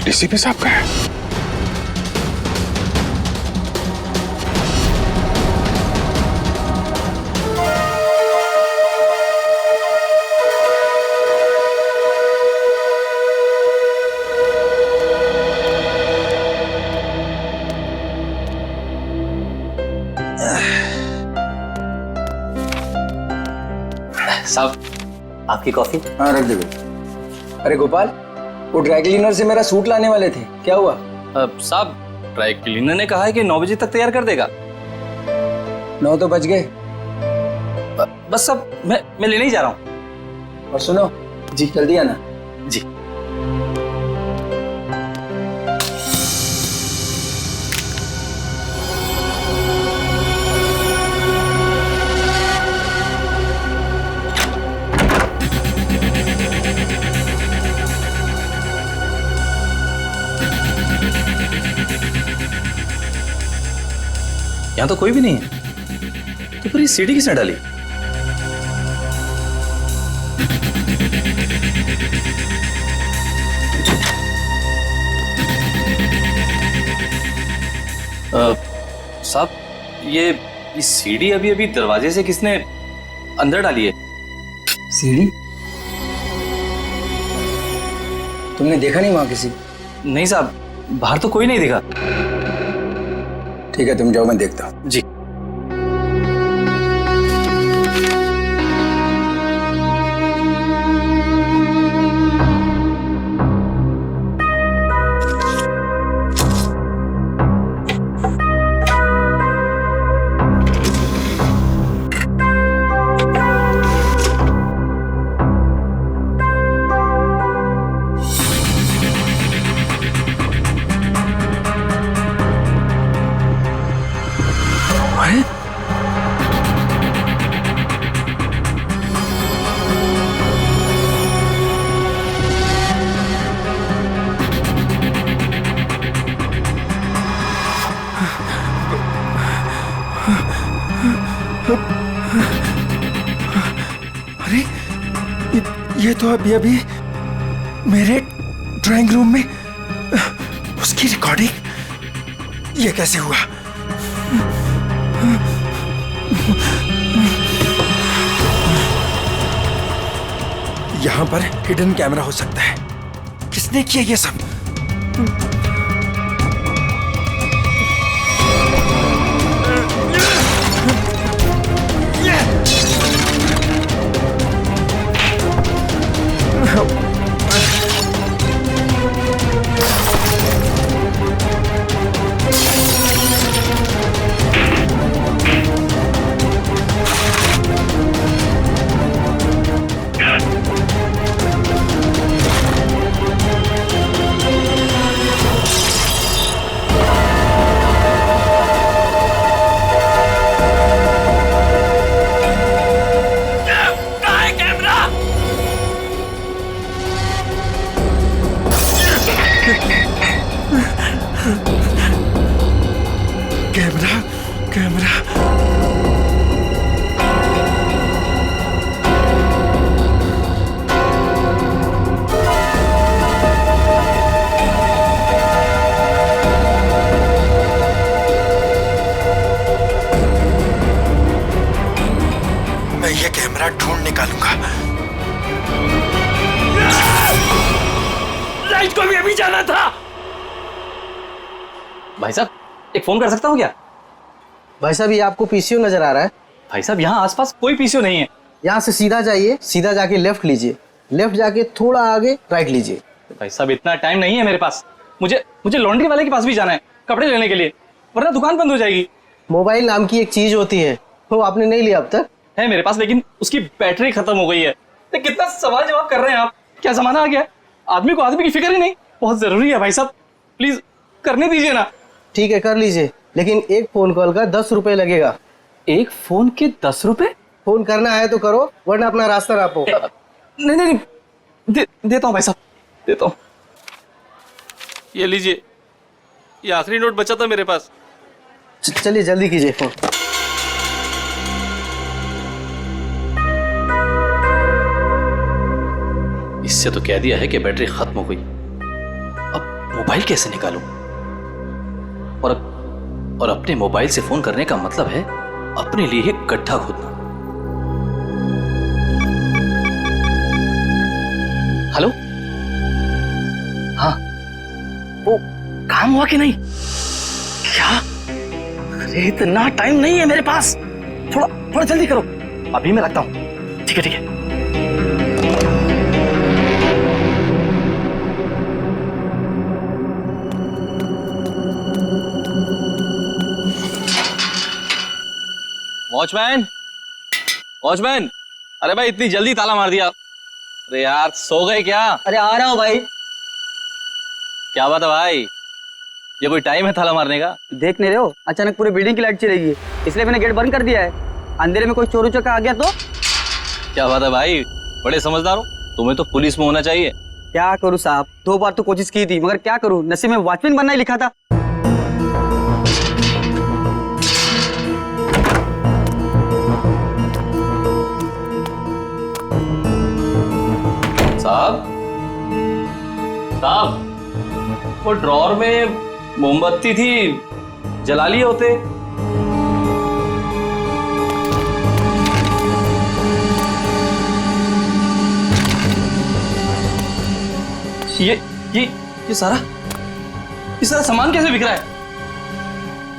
डीसीपी साहब का है। साहब, आपकी कॉफी। हाँ, रख दे। अरे गोपाल, वो ड्राई क्लीनर से मेरा सूट लाने वाले थे, क्या हुआ? साहब, ड्राई क्लीनर ने कहा है कि 9 बजे तक तैयार कर देगा। 9 तो बज गए। बस अब मैं लेने ही जा रहा हूँ। और सुनो जी, जल्दी आना जी। यहाँ तो कोई भी नहीं है, तो फिर ये सीढ़ी किसने डाली? साहब, ये सीढ़ी अभी अभी दरवाजे से किसने अंदर डाली है? सीढ़ी? तुमने देखा नहीं वहां किसी? नहीं साहब, बाहर तो कोई नहीं दिखा। ठीक है, तुम जाओ, मैं देखता हूँ। जी। अरे ये तो अभी मेरे ड्राइंग रूम में उसकी रिकॉर्डिंग, ये कैसे हुआ? यहां पर हिडन कैमरा हो सकता है। किसने किया ये सब? कैमरा मैं ये कैमरा ढूंढ निकालूंगा। लाइट को भी अभी जाना था। भाई साहब, एक फोन कर सकता हूँ क्या? भाई साहब, ये आपको पीसीओ नजर आ रहा है? भाई साहब, यहाँ आसपास कोई पीसीओ नहीं है। यहाँ से सीधा जाइए, सीधा जाके लेफ्ट लीजिए, लेफ्ट जाके थोड़ा आगे राइट लीजिए। भाई साहब, इतना टाइम नहीं है मेरे पास। मुझे लॉन्ड्री वाले के पास भी जाना है कपड़े लेने के लिए, वरना दुकान बंद हो जाएगी। मोबाइल नाम की एक चीज होती है, वो आपने नहीं लिया अब तक? है मेरे पास, लेकिन उसकी बैटरी खत्म हो गई है। तो कितना सवाल जवाब कर रहे हैं आप? क्या जमाना आ गया, आदमी को आदमी की फिक्र ही नहीं। बहुत जरूरी है भाई साहब, प्लीज करने दीजिए ना। ठीक है, कर लीजिए, लेकिन एक फोन कॉल का 10 रुपए लगेगा। एक फोन के 10 रुपए? फोन करना है तो करो, वरना अपना रास्ता नापो। नहीं, देता हूँ भाई साहब, देता हूँ। ये लीजिए, ये आखिरी नोट बचा था मेरे पास। चलिए जल्दी कीजिए फोन। इससे तो कह दिया है कि बैटरी खत्म हो गई। अब मोबाइल कैसे निकालूं? और अपने मोबाइल से फोन करने का मतलब है अपने लिए एक गड्ढा खोदना। हेलो, हाँ, वो काम हुआ कि नहीं? क्या? अरे इतना टाइम नहीं है मेरे पास, थोड़ा जल्दी करो। अभी मैं रखता हूं। ठीक है। वॉचमैन, वॉचमैन, अरे भाई इतनी जल्दी ताला मार दिया। अरे यार सो गए क्या? अरे आ रहा हूँ भाई। क्या बात है भाई, ये कोई टाइम है ताला मारने का? देख नहीं रहे हो, अचानक पूरी बिल्डिंग की लाइट चली गई है, इसलिए मैंने गेट बंद कर दिया है। अंधेरे में कोई चोर उचक्का आ गया तो? क्या बात है भाई, बड़े समझदार हो। तुम्हें तो पुलिस में होना चाहिए। क्या करूँ साहब, 2 बार तो कोशिश की थी, मगर क्या करूँ, नसीब में वॉचमैन बनना ही लिखा था। साहब, साहब, वो ड्रॉर में मोमबत्ती थी, जला लिए होते। ये सारा सामान कैसे बिक रहा है?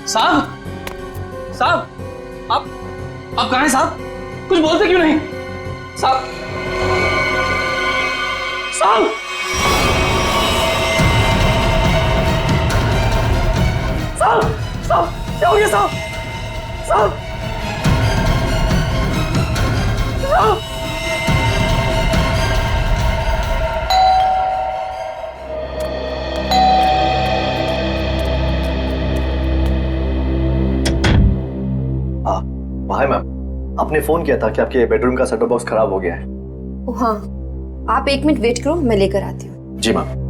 साहब, साहब, आप कहाँ हैं साहब? कुछ बोलते क्यों नहीं? साहब, साहब, साहब, साहब, क्या हो गया साहब? साहब, साहब, हाय मैम, आपने फोन किया था कि आपके बेडरूम का सेटअप बॉक्स खराब हो गया है। हाँ, आप 1 मिनट वेट करो, मैं लेकर आती हूँ। जी मैम।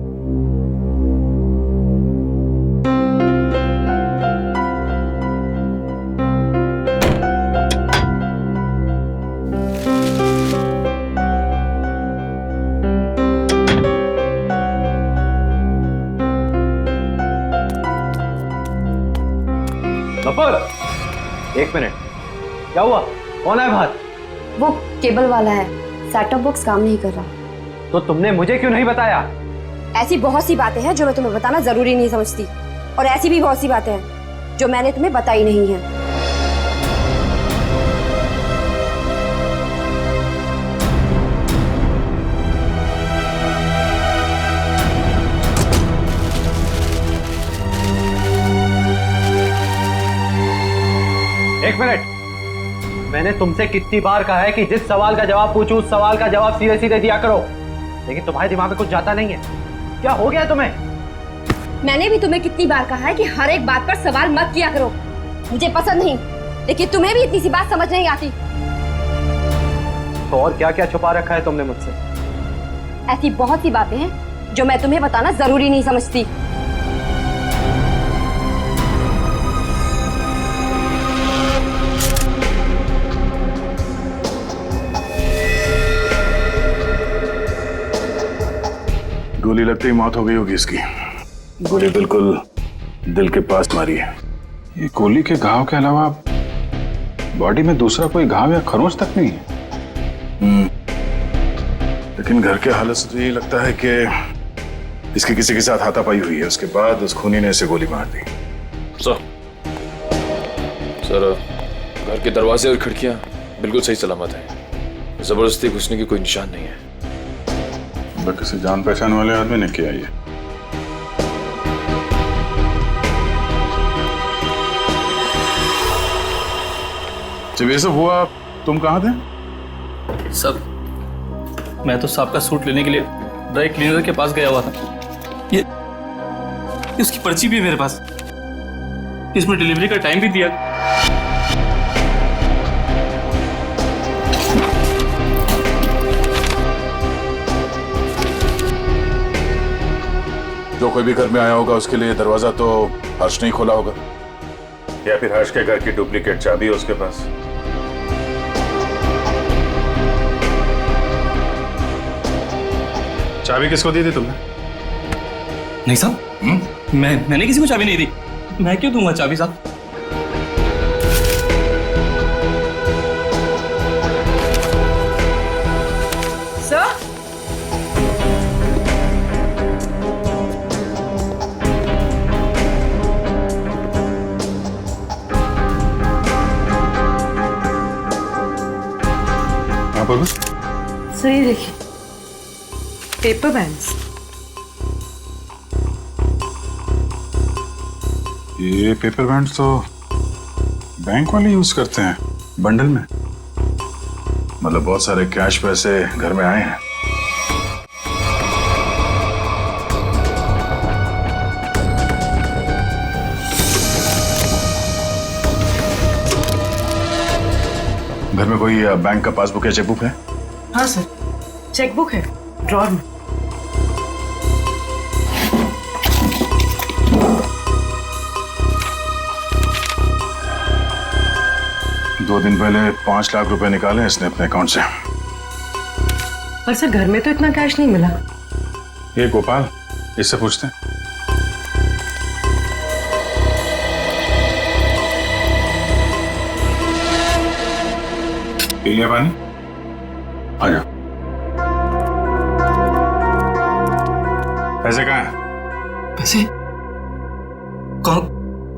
एक मिनट, क्या हुआ? कौन है बाहर? वो केबल वाला है, सेटअप बॉक्स काम नहीं कर रहा। तो तुमने मुझे क्यों नहीं बताया? ऐसी बहुत सी बातें हैं जो मैं तुम्हें बताना जरूरी नहीं समझती, और ऐसी भी बहुत सी बातें हैं जो मैंने तुम्हें बताई नहीं है। एक मिनट, मैंने तुमसे कितनी बार कहा है कि जिस सवाल का जवाब पूछूं उस सवाल का जवाब सीधे सीधे दिया करो, लेकिन तुम्हारे दिमाग में कुछ जाता नहीं है। क्या हो गया तुम्हें? मैंने भी तुम्हें कितनी बार कहा है कि हर एक बात पर सवाल मत किया करो, मुझे पसंद नहीं, लेकिन तुम्हें भी इतनी सी बात समझ नहीं आती। तो और क्या क्या छुपा रखा है तुमने मुझसे? ऐसी बहुत सी बातें हैं जो मैं तुम्हें बताना जरूरी नहीं समझती। गोली लगते ही मौत हो गई होगी इसकी। गोली बिल्कुल दिल के पास मारी है। ये गोली के घाव के अलावा बॉडी में दूसरा कोई घाव या खरोंच तक नहीं है। लेकिन घर के हालत से तो यही लगता है कि इसकी किसी के साथ हाथापाई हुई है, उसके बाद उस खूनी ने इसे गोली मार दी। सर, घर के दरवाजे और खिड़कियां बिल्कुल सही सलामत हैं। जबरदस्ती घुसने की कोई निशान नहीं है। किसी जान पहचान वाले आदमी ने किया ये। जब ये सब हुआ तुम कहाँ थे? सब, मैं तो साहब का सूट लेने के लिए ड्राई क्लीनर के पास गया हुआ था। ये उसकी पर्ची भी है मेरे पास, इसमें डिलीवरी का टाइम भी दिया। जो कोई भी घर में आया होगा उसके लिए दरवाजा तो हर्ष ने ही खोला होगा, या फिर हर्ष के घर की डुप्लीकेट चाबी है उसके पास। चाबी किसको दी थी तुमने? नहीं साहब, मैंने किसी को चाबी नहीं दी। मैं क्यों दूंगा चाबी साहब? सर, सर ये देखिए, पेपर बैंड्स। ये पेपर बैंड्स तो बैंक वाले यूज करते हैं। बंडल में? मतलब बहुत सारे कैश पैसे घर में आए हैं। घर में कोई बैंक का पासबुक या चेकबुक है? हाँ सर, चेकबुक है ड्रॉर में। दो दिन पहले 5 लाख रुपए निकाले इसने अपने अकाउंट से। पर सर घर में तो इतना कैश नहीं मिला। ये गोपाल, इससे पूछते हैं। पी लिया पानी? आ जाओ। पैसे कहाँ हैं? पैसे?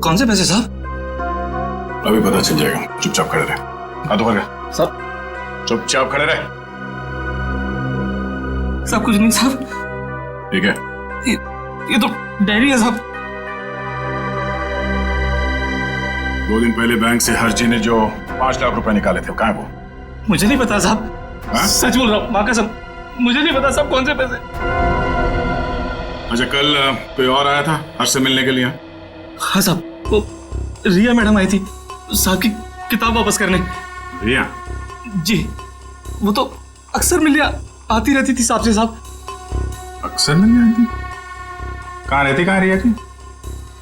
कौन से पैसे साहब? अभी पता चल जाएगा, चुपचाप खड़े रहे। हाथ ऊपर कर। साहब चुपचाप खड़े रहे। सब कुछ नहीं साहब। ठीक है। ये तो डायरी है साहब। 2 दिन पहले बैंक से हर्ष जी ने जो 5 लाख रुपए निकाले थे, कहाँ है वो? मुझे नहीं पता साहब। सच बोल रहा हूँ, माँ कसम, मुझे नहीं पता साहब कौन से पैसे। अच्छा, कल कोई और आया था हर्ष से मिलने के लिए? हाँ साहब, वो रिया मैडम आई थी साहब की किताब वापस करने। रिया? जी, वो तो अक्सर मिलने आती रहती थी साहब से। साहब अक्सर मिलने आती? कहाँ रहती, कहाँ रिया की?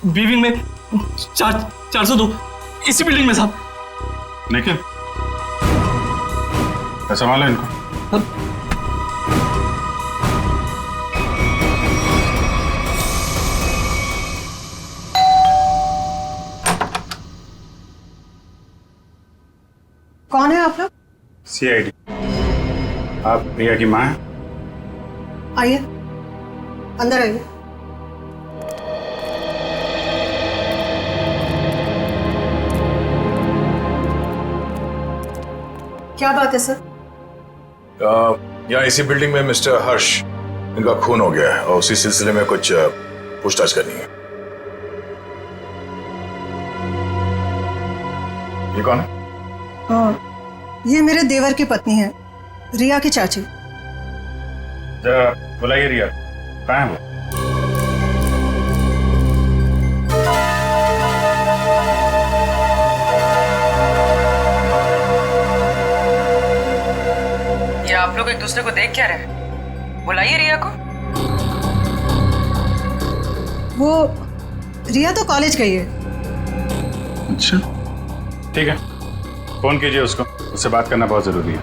बीविंग में 402, इसी बिल्डिंग में साहब। निखिल, पैसा माला इनको। कौन है आप लोग? CID। आप रिया की माँ हैं? आइए, अंदर आइए। क्या बात है सर? यहाँ इसी बिल्डिंग में मिस्टर हर्ष, इनका खून हो गया है और उसी सिलसिले में कुछ पूछताछ करनी है। ये कौन है? ये मेरे देवर की पत्नी है, रिया की चाची। बुलाइए रिया, कहाँ है वो? ये आप लोग एक दूसरे को देख क्या रहे? बुलाइए रिया को। वो रिया तो कॉलेज गई है। अच्छा, ठीक है, फोन कीजिए उसको, उससे बात करना बहुत जरूरी है।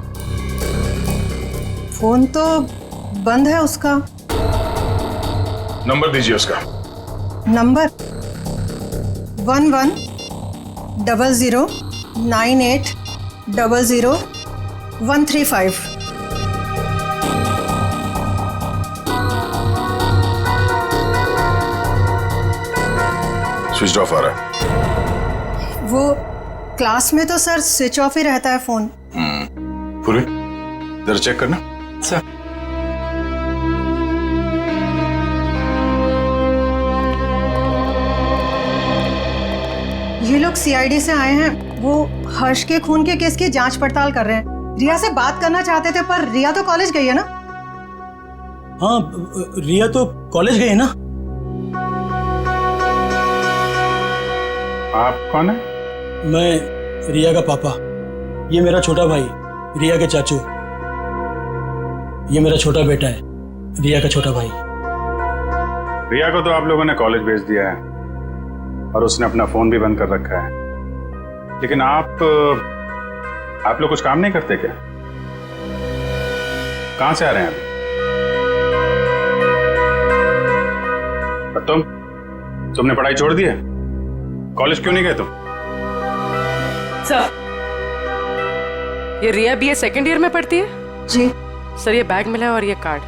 फोन तो बंद है उसका। नंबर दीजिए उसका। नंबर 110098000135। स्विच ऑफ आ रहा है। वो क्लास में तो सर स्विच ऑफ ही रहता है फोन। पूरी जरा चेक करना। सर ये लोग CID से आए हैं, वो हर्ष के खून के केस की जांच पड़ताल कर रहे हैं। रिया से बात करना चाहते थे, पर रिया तो कॉलेज गई है ना। हाँ, रिया तो कॉलेज गई है ना। आप कौन है? मैं रिया का पापा, ये मेरा छोटा भाई रिया के चाचू, ये मेरा छोटा बेटा है रिया का छोटा भाई। रिया को तो आप लोगों ने कॉलेज भेज दिया है और उसने अपना फोन भी बंद कर रखा है, लेकिन आप लोग कुछ काम नहीं करते क्या? कहां से आ रहे हैं अभी? तुमने पढ़ाई छोड़ दी है? कॉलेज क्यों नहीं गए तुम? सर, ये रिया BA सेकंड ईयर में पढ़ती है? जी सर, ये बैग मिला है और ये कार्ड।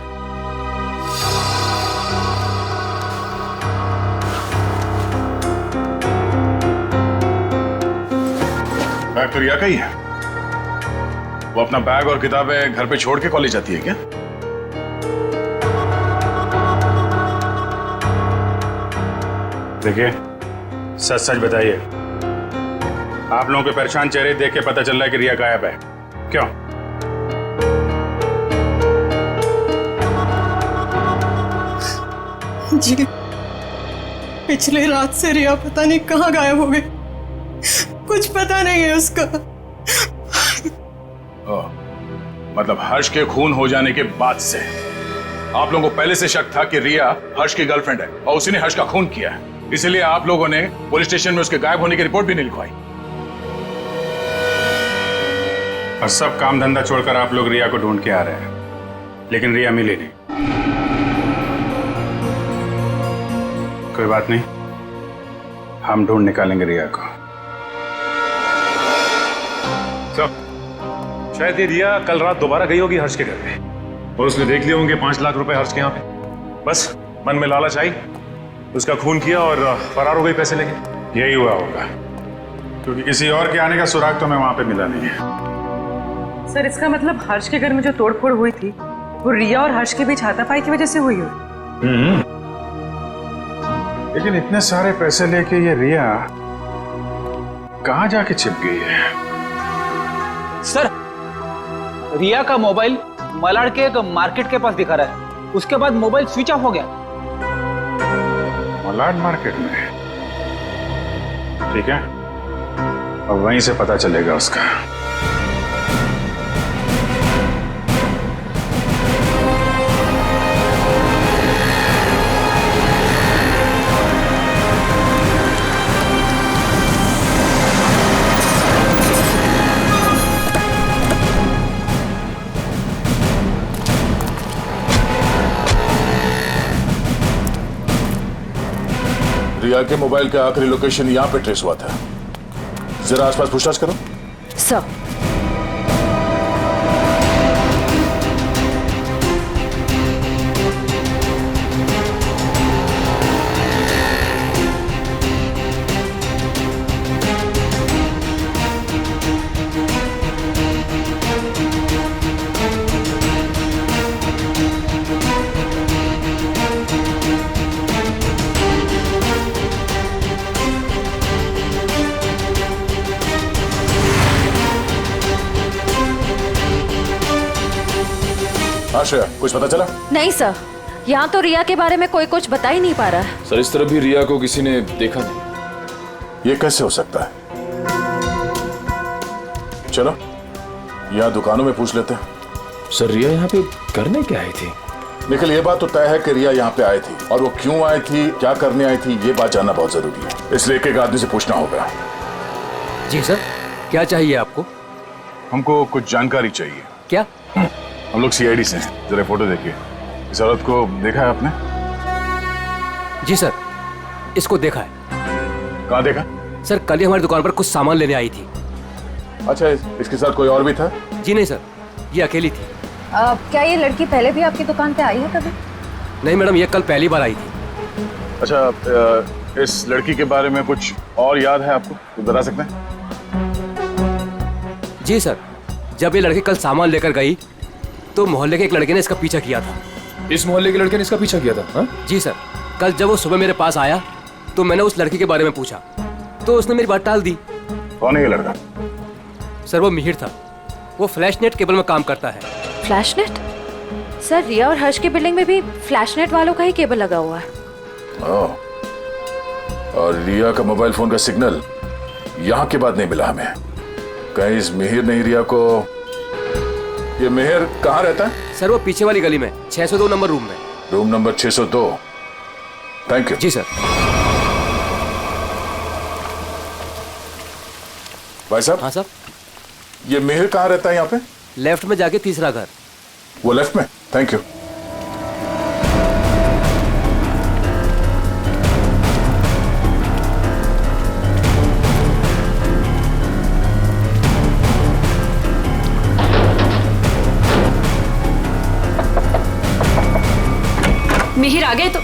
बैग तो रिया का ही है। वो अपना बैग और किताबें घर पे छोड़ के कॉलेज जाती है क्या? देखिए, सच सच बताइए, आप लोगों के परेशान चेहरे देख के पता चल रहा है कि रिया गायब है। क्यों? जी, पिछले रात से रिया पता नहीं कहाँ गायब हो गई। कुछ पता नहीं है उसका। मतलब हर्ष के खून हो जाने के बाद से आप लोगों को पहले से शक था कि रिया हर्ष की गर्लफ्रेंड है और उसी ने हर्ष का खून किया है, इसलिए आप लोगों ने पुलिस स्टेशन में उसके गायब होने की रिपोर्ट भी नहीं लिखवाई। और सब काम धंधा छोड़कर आप लोग रिया को ढूंढ के आ रहे हैं, लेकिन रिया मिली नहीं। कोई बात नहीं, हम ढूंढ निकालेंगे रिया को। शायद ये रिया कल रात दोबारा गई होगी हर्ष के घर पे और उसने देख लिए होंगे 5 लाख रुपए हर्ष के यहाँ पे। बस मन में लालच आई, उसका खून किया और फरार हो गई पैसे लेके। यही हुआ होगा, क्योंकि किसी और के आने का सुराग तो हमें वहां पे मिला नहीं है। सर इसका मतलब हर्ष के घर में जो तोड़फोड़ हुई थी वो रिया और हर्ष के बीच हाथापाई की वजह से हुई हो। लेकिन इतने सारे पैसे लेके ये रिया कहाँ जाके छिप गई है? सर रिया का मोबाइल मलाड के एक मार्केट के पास दिखा रहा है, उसके बाद मोबाइल स्विच ऑफ हो गया। मलाड मार्केट में? ठीक है, अब वहीं से पता चलेगा उसका। रिया के मोबाइल का आखिरी लोकेशन यहां पे ट्रेस हुआ था। जरा आसपास पूछताछ करो। सर श्रेया, कुछ पता चला? नहीं सर, यहाँ तो रिया के बारे में कोई कुछ बता ही नहीं पा रहा है। सर इस तरह भी रिया को किसी ने देखा नहीं। ये कैसे हो सकता है? चलो यहाँ दुकानों में पूछ लेते हैं। सर रिया यहाँ पे करने क्या आई थी? निखिल, ये बात तो तय है कि रिया यहाँ पे आई थी, और वो क्यों आई थी, क्या करने आई थी, ये बात जानना बहुत जरूरी है। इसलिए एक एक आदमी से पूछना होगा। जी सर, क्या चाहिए आपको? हमको कुछ जानकारी चाहिए। क्या? हम लोग सीआईडी से हैं। जरा फोटो देखिए। इस औरत को देखा है आपने? जी सर, इसको देखा है। कहाँ देखा? सर कल ही हमारी दुकान पर कुछ सामान लेने आई थी। अच्छा, इसके साथ कोई और भी था? जी नहीं सर, ये अकेली थी। क्या ये लड़की पहले भी आपकी दुकान पे आई है कभी? नहीं मैडम, ये कल पहली बार आई थी। अच्छा, इस लड़की के बारे में कुछ और याद है आपको? तो बता सकते हैं? जी सर, जब ये लड़की कल सामान लेकर गई तो मोहल्ले के एक लड़के ने इसका पीछा किया था। इस मोहल्ले के लड़के ने इसका पीछा किया था? हाँ? जी सर, कल जब वो सुबह मेरे पास आया तो मैंने उस लड़की के बारे में पूछा तो उसने मेरी बात टाल दी। कौन है ये लड़का? सर वो मिहिर था, वो फ्लैशनेट केबल में काम करता है। फ्लैशनेट? सर रिया और हर्ष की बिल्डिंग में भी फ्लैशनेट वालों का ही केबल लगा हुआ है। और रिया का मोबाइल फोन का सिग्नल यहाँ के बाद नहीं मिला हमें। कहीं इस मिहिर ने रिया को... ये मिहिर कहाँ रहता है? सर वो पीछे वाली गली में 602 नंबर रूम में। Room number 602। Thank you. Ji sir. भाई साहब। हाँ साहब। ये मिहिर कहाँ रहता है यहाँ पे? लेफ्ट में जाके तीसरा घर। वो लेफ्ट में? Thank you. मिहिर आ गए तो?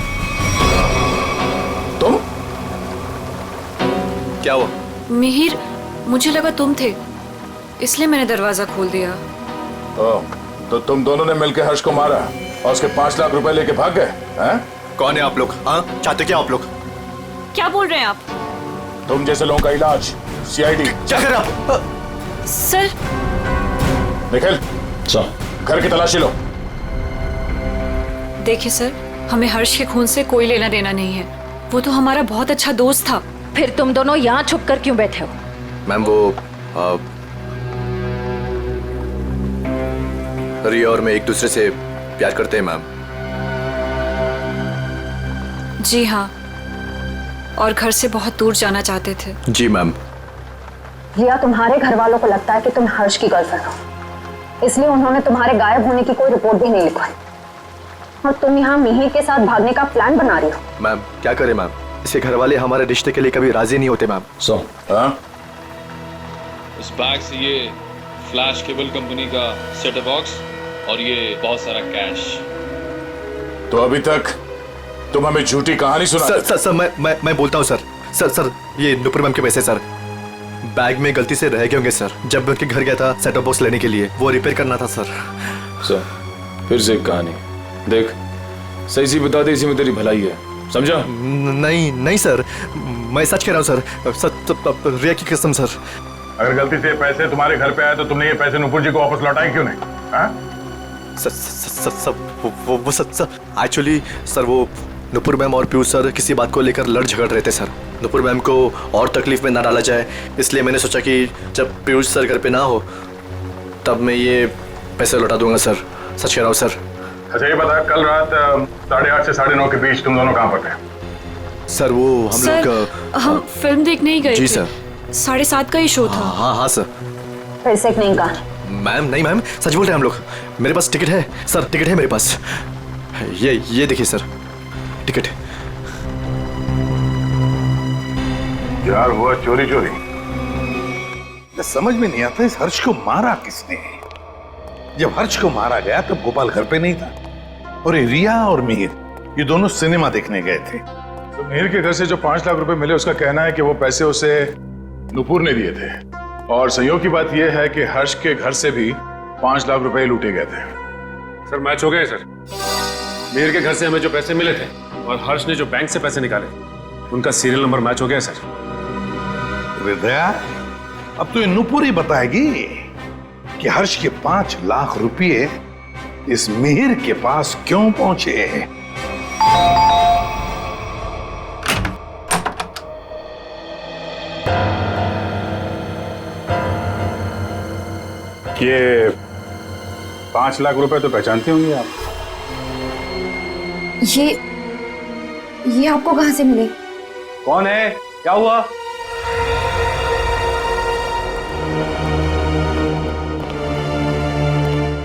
तुम? क्या हुआ? मिहिर, मुझे लगा तुम थे, इसलिए मैंने दरवाजा खोल दिया। तो तुम दोनों ने मिलकर हर्ष को मारा और उसके 5 लाख रुपए लेके भाग गए हैं? कौन है आप लोग? हाँ, चाहते क्या आप लोग? क्या बोल रहे हैं आप? तुम जैसे लोगों का इलाज सीआईडी। क्या कर रहा? सर निखिल घर की तलाशी लो। देखिए सर, हमें हर्ष के खून से कोई लेना देना नहीं है। वो तो हमारा बहुत अच्छा दोस्त था। फिर तुम दोनों यहाँ छुप कर क्यों बैठे हो? मैम वो रिया और मैं एक दूसरे से प्यार करते हैं मैम। जी हाँ, और घर से बहुत दूर जाना चाहते थे। जी मैम। रिया, तुम्हारे घर वालों को लगता है कि तुम हर्ष की गर्लफ्रेंड हो, इसलिए उन्होंने तुम्हारे गायब होने की कोई रिपोर्ट भी नहीं लिखवाई और तुम यहाँ मिहिर के साथ भागने का प्लान बना रही हो। मैम क्या करें मैम, इसके घर वाले हमारे रिश्ते के लिए कभी राजी नहीं होते मैम। उस बैग से ये फ्लैश केबल कंपनी का सेटअप बॉक्स और ये बहुत सारा कैश। तो अभी तक तुम हमें झूठी कहानी सुना। सर मैं बोलता हूँ सर ये नुपुर मैम के पैसे सर बैग में गलती से रह गए होंगे सर। जब मैं उनके घर गया था सेटअप बॉक्स लेने के लिए, वो रिपेयर करना था सर। फिर से एक कहानी देख, सही सी बता दे, इसी में तेरी भलाई है, समझा? नहीं सर, मैं सच कह रहा हूँ सर, रिया की कसम सर। अगर गलती से पैसे तुम्हारे घर पे आए तो तुमने ये पैसे नुपुर जी को वापस लौटाए क्यों नहीं? एक्चुअली सर वो नुपुर मैम और पीयूष सर किसी बात को लेकर लड़ झगड़ रहे थे सर। नुपुर मैम को और तकलीफ में ना डाला जाए, इसलिए मैंने सोचा कि जब पीयूष सर घर पे ना हो तब मैं ये पैसे लौटा दूंगा सर। सच कह रहा हूँ सर। अच्छा ये बता, कल रात 8:30 से 9:30 के बीच तुम दोनों कहाँ पर थे? सर वो हम लोग हम फिल्म देखने ही गए जी थे। सर। 7:30 का ही शो था। हाँ सर। फिर से नहीं कहा। मैम नहीं मैम, सच बोल रहे हैं हम लोग। मेरे पास टिकट है सर, टिकट है मेरे पास। ये देखिए सर टिकट। यार हुआ चोरी। समझ में नहीं आता इस हर्ष को मारा किसने। जब हर्ष को मारा गया तब गोपाल घर पे नहीं था और ये रिया और मिहिर ये दोनों सिनेमा देखने गए थे। तो मिहिर के घर से जो 5 लाख रुपए मिले, उसका कहना है कि वो पैसे उसे नुपुर ने दिए थे और संयोग की बात यह है कि हर्ष के घर से भी 5 लाख रुपए लूटे गए थे। सर मैच हो गए सर। मिहिर के घर से हमें जो पैसे मिले थे और हर्ष ने जो बैंक से पैसे निकाले, उनका सीरियल नंबर मैच हो गया सर। हृदया, अब तो ये नुपुर ही बताएगी कि हर्ष के 5 लाख रुपए इस मिहिर के पास क्यों पहुंचे। ये 5 लाख रुपए तो पहचानती होंगी आप? ये आपको कहां से मिले? कौन है? क्या हुआ?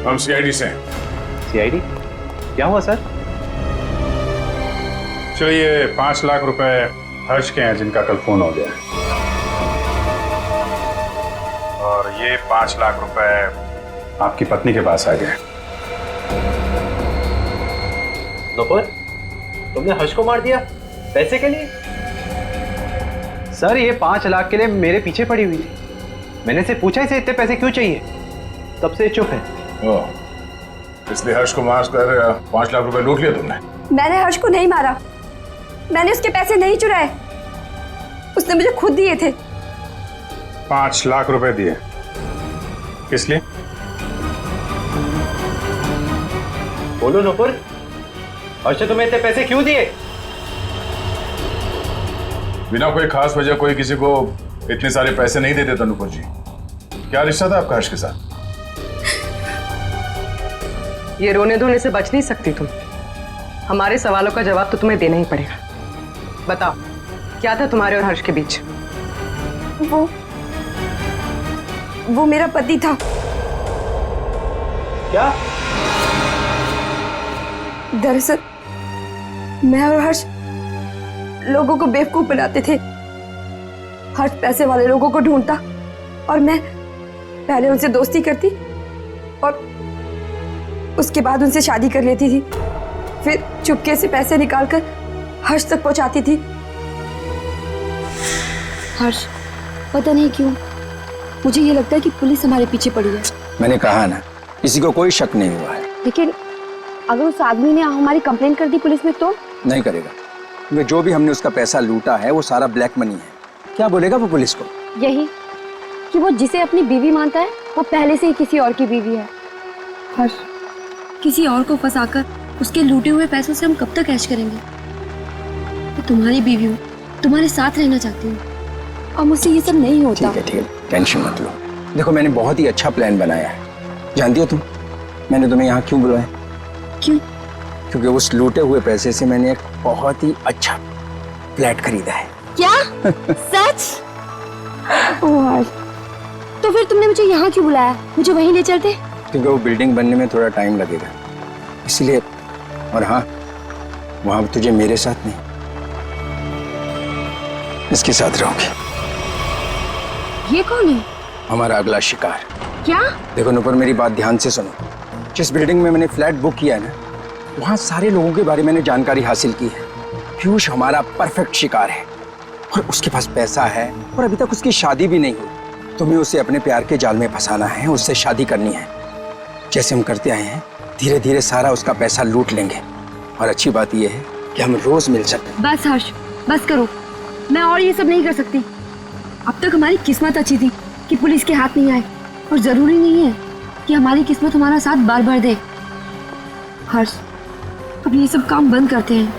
हम सीआईडी से। सीआईडी? क्या हुआ सर? चलिए 5 लाख रुपए हर्ष के हैं जिनका कल फोन हो गया, और ये 5 लाख रुपए आपकी पत्नी के पास आ गए। नुपुर, तुमने हर्ष को मार दिया पैसे के लिए? सर ये 5 लाख के लिए मेरे पीछे पड़ी हुई थी। मैंने से पूछा इसे इतने पैसे क्यों चाहिए, तब से चुप है। इसलिए हर्ष को मार कर 5 लाख रुपए लूट लिया तुमने? मैंने हर्ष को नहीं मारा, मैंने उसके पैसे नहीं चुराए, उसने मुझे खुद दिए थे। 5 लाख रुपए दिए किस लिए? बोलो नुपुर, हर्ष ने तुम्हें इतने पैसे क्यों दिए? बिना कोई खास वजह कोई किसी को इतने सारे पैसे नहीं दे देता नुपुर जी। क्या रिश्ता था आपका हर्ष के साथ? ये रोने धोने से बच नहीं सकती तुम। हमारे सवालों का जवाब तो तुम्हें देना ही पड़ेगा। बताओ, क्या था तुम्हारे और हर्ष के बीच? वो मेरा पति था। क्या? दरअसल मैं और हर्ष लोगों को बेवकूफ बनाते थे। हर्ष पैसे वाले लोगों को ढूंढता और मैं पहले उनसे दोस्ती करती और उसके बाद उनसे शादी कर लेती थी। फिर चुपके से पैसे निकालकर हर्ष तक पहुंचाती थी। हर्ष, पता नहीं क्यों मुझे ये लगता है कि पुलिस हमारे पीछे पड़ी है। मैंने कहा ना, किसी को कोई शक नहीं हुआ है। लेकिन अगर उस आदमी ने हमारी कंप्लेन कर दी पुलिस में तो? नहीं करेगा, क्योंकि जो भी हमने उसका पैसा लूटा है वो सारा ब्लैक मनी है। क्या बोलेगा वो पुलिस को? यही कि वो जिसे अपनी बीवी मानता है वो पहले से ही किसी और की बीवी है। हर्ष, किसी और को फंसाकर उसके लूटे हुए पैसों से हम कब तक ऐश करेंगे? मैं तुम्हारी बीवी हूँ, तुम्हारे साथ रहना चाहती हूँ और मुझसे ये सब नहीं होता। ठीक है, टेंशन मत लो। देखो, मैंने बहुत ही अच्छा प्लान बनाया है। जानती हो तुम, मैंने तुम्हें यहाँ क्यों बुलाया? क्यों? क्योंकि उस लूटे हुए पैसे से मैंने एक बहुत ही अच्छा फ्लैट खरीदा है। क्या? सच? ओह हर्ष, तो फिर तुमने मुझे यहाँ क्यों बुलाया? मुझे वहीं ले चलते। क्योंकि वो बिल्डिंग बनने में थोड़ा टाइम लगेगा, इसलिए। और हाँ, वहां तुझे मेरे साथ नहीं, इसके साथ रहोगे। ये कौन है? हमारा अगला शिकार। क्या? देखो नुपुर, मेरी बात ध्यान से सुनो। जिस बिल्डिंग में मैंने फ्लैट बुक किया है ना, वहां सारे लोगों के बारे में मैंने जानकारी हासिल की है। पीयूष हमारा परफेक्ट शिकार है और उसके पास पैसा है और अभी तक उसकी शादी भी नहीं हुई। तुम्हें उसे अपने प्यार के जाल में फंसाना है, उससे शादी करनी है। जैसे हम करते आए हैं, धीरे धीरे सारा उसका पैसा लूट लेंगे और अच्छी बात यह है कि हम रोज मिल सकते। बस हर्ष, बस करो। मैं और ये सब नहीं कर सकती। अब तक हमारी किस्मत अच्छी थी कि पुलिस के हाथ नहीं आए, और जरूरी नहीं है कि हमारी किस्मत हमारा साथ बार बार दे। हर्ष, अब ये सब काम बंद करते हैं,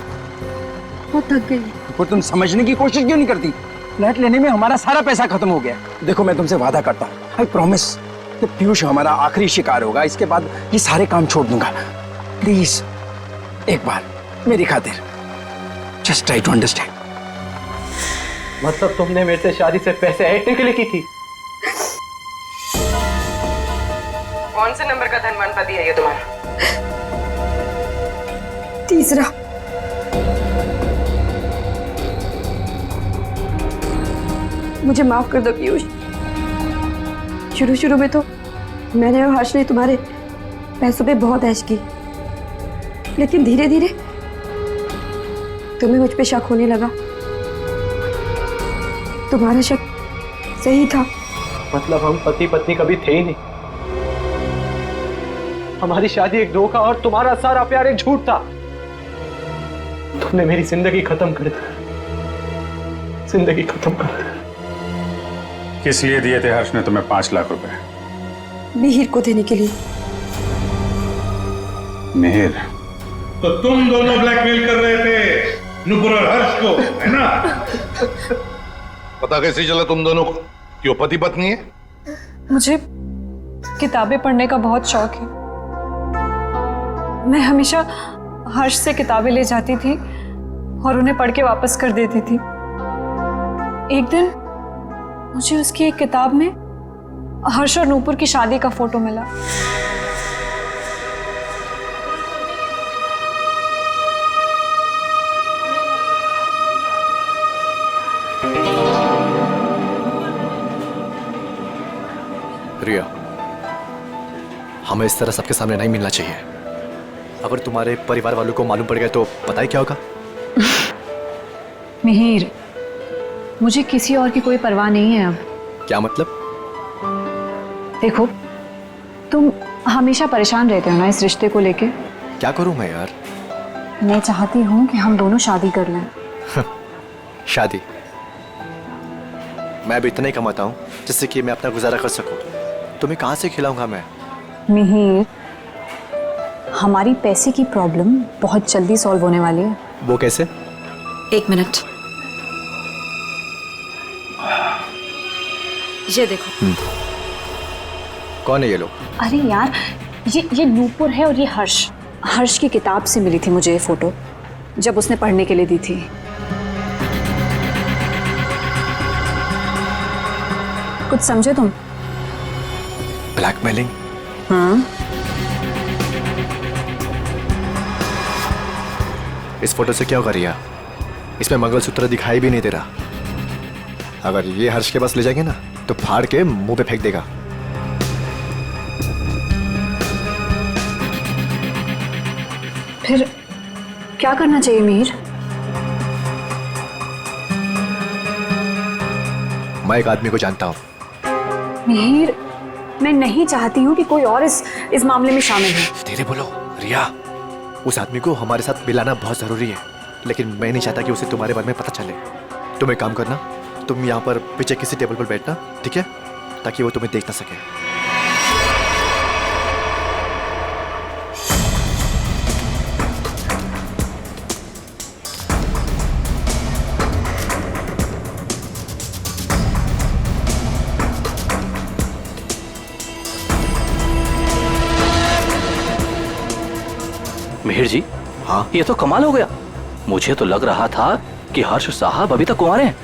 बहुत थक गई। और तुम समझने की कोशिश क्यों नहीं करती? फ्लैट लेने में हमारा सारा पैसा खत्म हो गया। देखो, मैं तुमसे वादा करता हूँ, आई प्रॉमिस कि पीयूष हमारा आखिरी शिकार होगा। इसके बाद ये सारे काम छोड़ दूंगा। प्लीज एक बार मेरी खातिर, जस्ट ट्राई टू अंडरस्टैंड। मतलब तुमने मेरे से शादी से पैसे ऐंठने के लिए की थी? कौन से नंबर का धनवान पति है ये तुम्हारा? तीसरा। मुझे माफ कर दो पीयूष। शुरू में तो मैंने और हर्ष ने तुम्हारे पैसों पे बहुत ऐश की, लेकिन धीरे धीरे तुम्हें मुझ पे शक होने लगा। तुम्हारा शक सही था। मतलब हम पति पत्नी कभी थे ही नहीं। हमारी शादी एक धोखा और तुम्हारा सारा प्यार एक झूठ था। तुमने मेरी जिंदगी खत्म कर दी, जिंदगी खत्म कर दी। किस लिए दिए थे हर्ष ने तुम्हें 5 लाख रुपए? मिहिर को देने के लिए। मिहिर? तो तुम दोनों ब्लैकमेल कर रहे थे नुपुर और हर्ष को, है ना? पता कैसे चला तुम दोनों को कि वो पति पत्नी है? मुझे किताबें पढ़ने का बहुत शौक है। मैं हमेशा हर्ष से किताबें ले जाती थी और उन्हें पढ़ के वापस कर देती थी। एक दिन मुझे उसकी एक किताब में हर्ष और नूपुर की शादी का फोटो मिला। रिया, हमें इस तरह सबके सामने नहीं मिलना चाहिए। अगर तुम्हारे परिवार वालों को मालूम पड़ गया तो पता ही क्या होगा? मिहिर, मुझे किसी और की कोई परवाह नहीं है अब। क्या मतलब? देखो, तुम हमेशा परेशान रहते हो ना इस रिश्ते को लेके। क्या करूं मैं यार? मैं चाहती हूँ कि हम दोनों शादी कर लें। शादी? मैं भी इतना ही कमाता हूँ जिससे कि मैं अपना गुजारा कर सकूं। तुम्हें कहाँ से खिलाऊंगा मैं? मिहिर, हमारी पैसे की प्रॉब्लम बहुत जल्दी सॉल्व होने वाली है। वो कैसे? 1 मिनट, ये देखो। कौन है ये लोग? अरे यार, ये नूपुर है और ये हर्ष। हर्ष की किताब से मिली थी मुझे ये फोटो, जब उसने पढ़ने के लिए दी थी। कुछ समझे तुम? ब्लैकमेलिंग? हाँ। इस फोटो से क्या होगा रिया? इसमें मंगलसूत्र दिखाई भी नहीं दे रहा। अगर ये हर्ष के पास ले जाएंगे ना तो फाड़ के मुंह पे फेंक देगा। फिर क्या करना चाहिए मिहिर? मैं एक आदमी को जानता हूँ। मिहिर, मैं नहीं चाहती हूँ कि कोई और इस मामले में शामिल हो। धीरे बोलो रिया। उस आदमी को हमारे साथ मिलाना बहुत जरूरी है, लेकिन मैं नहीं चाहता कि उसे तुम्हारे बारे में पता चले। तुम एक काम करना, तुम यहाँ पर पीछे किसी टेबल पर बैठना, ठीक है, ताकि वो तुम्हें देख ना सके। मिहिर जी, हाँ, ये तो कमाल हो गया। मुझे तो लग रहा था कि हर्ष साहब अभी तक कुंवारे हैं,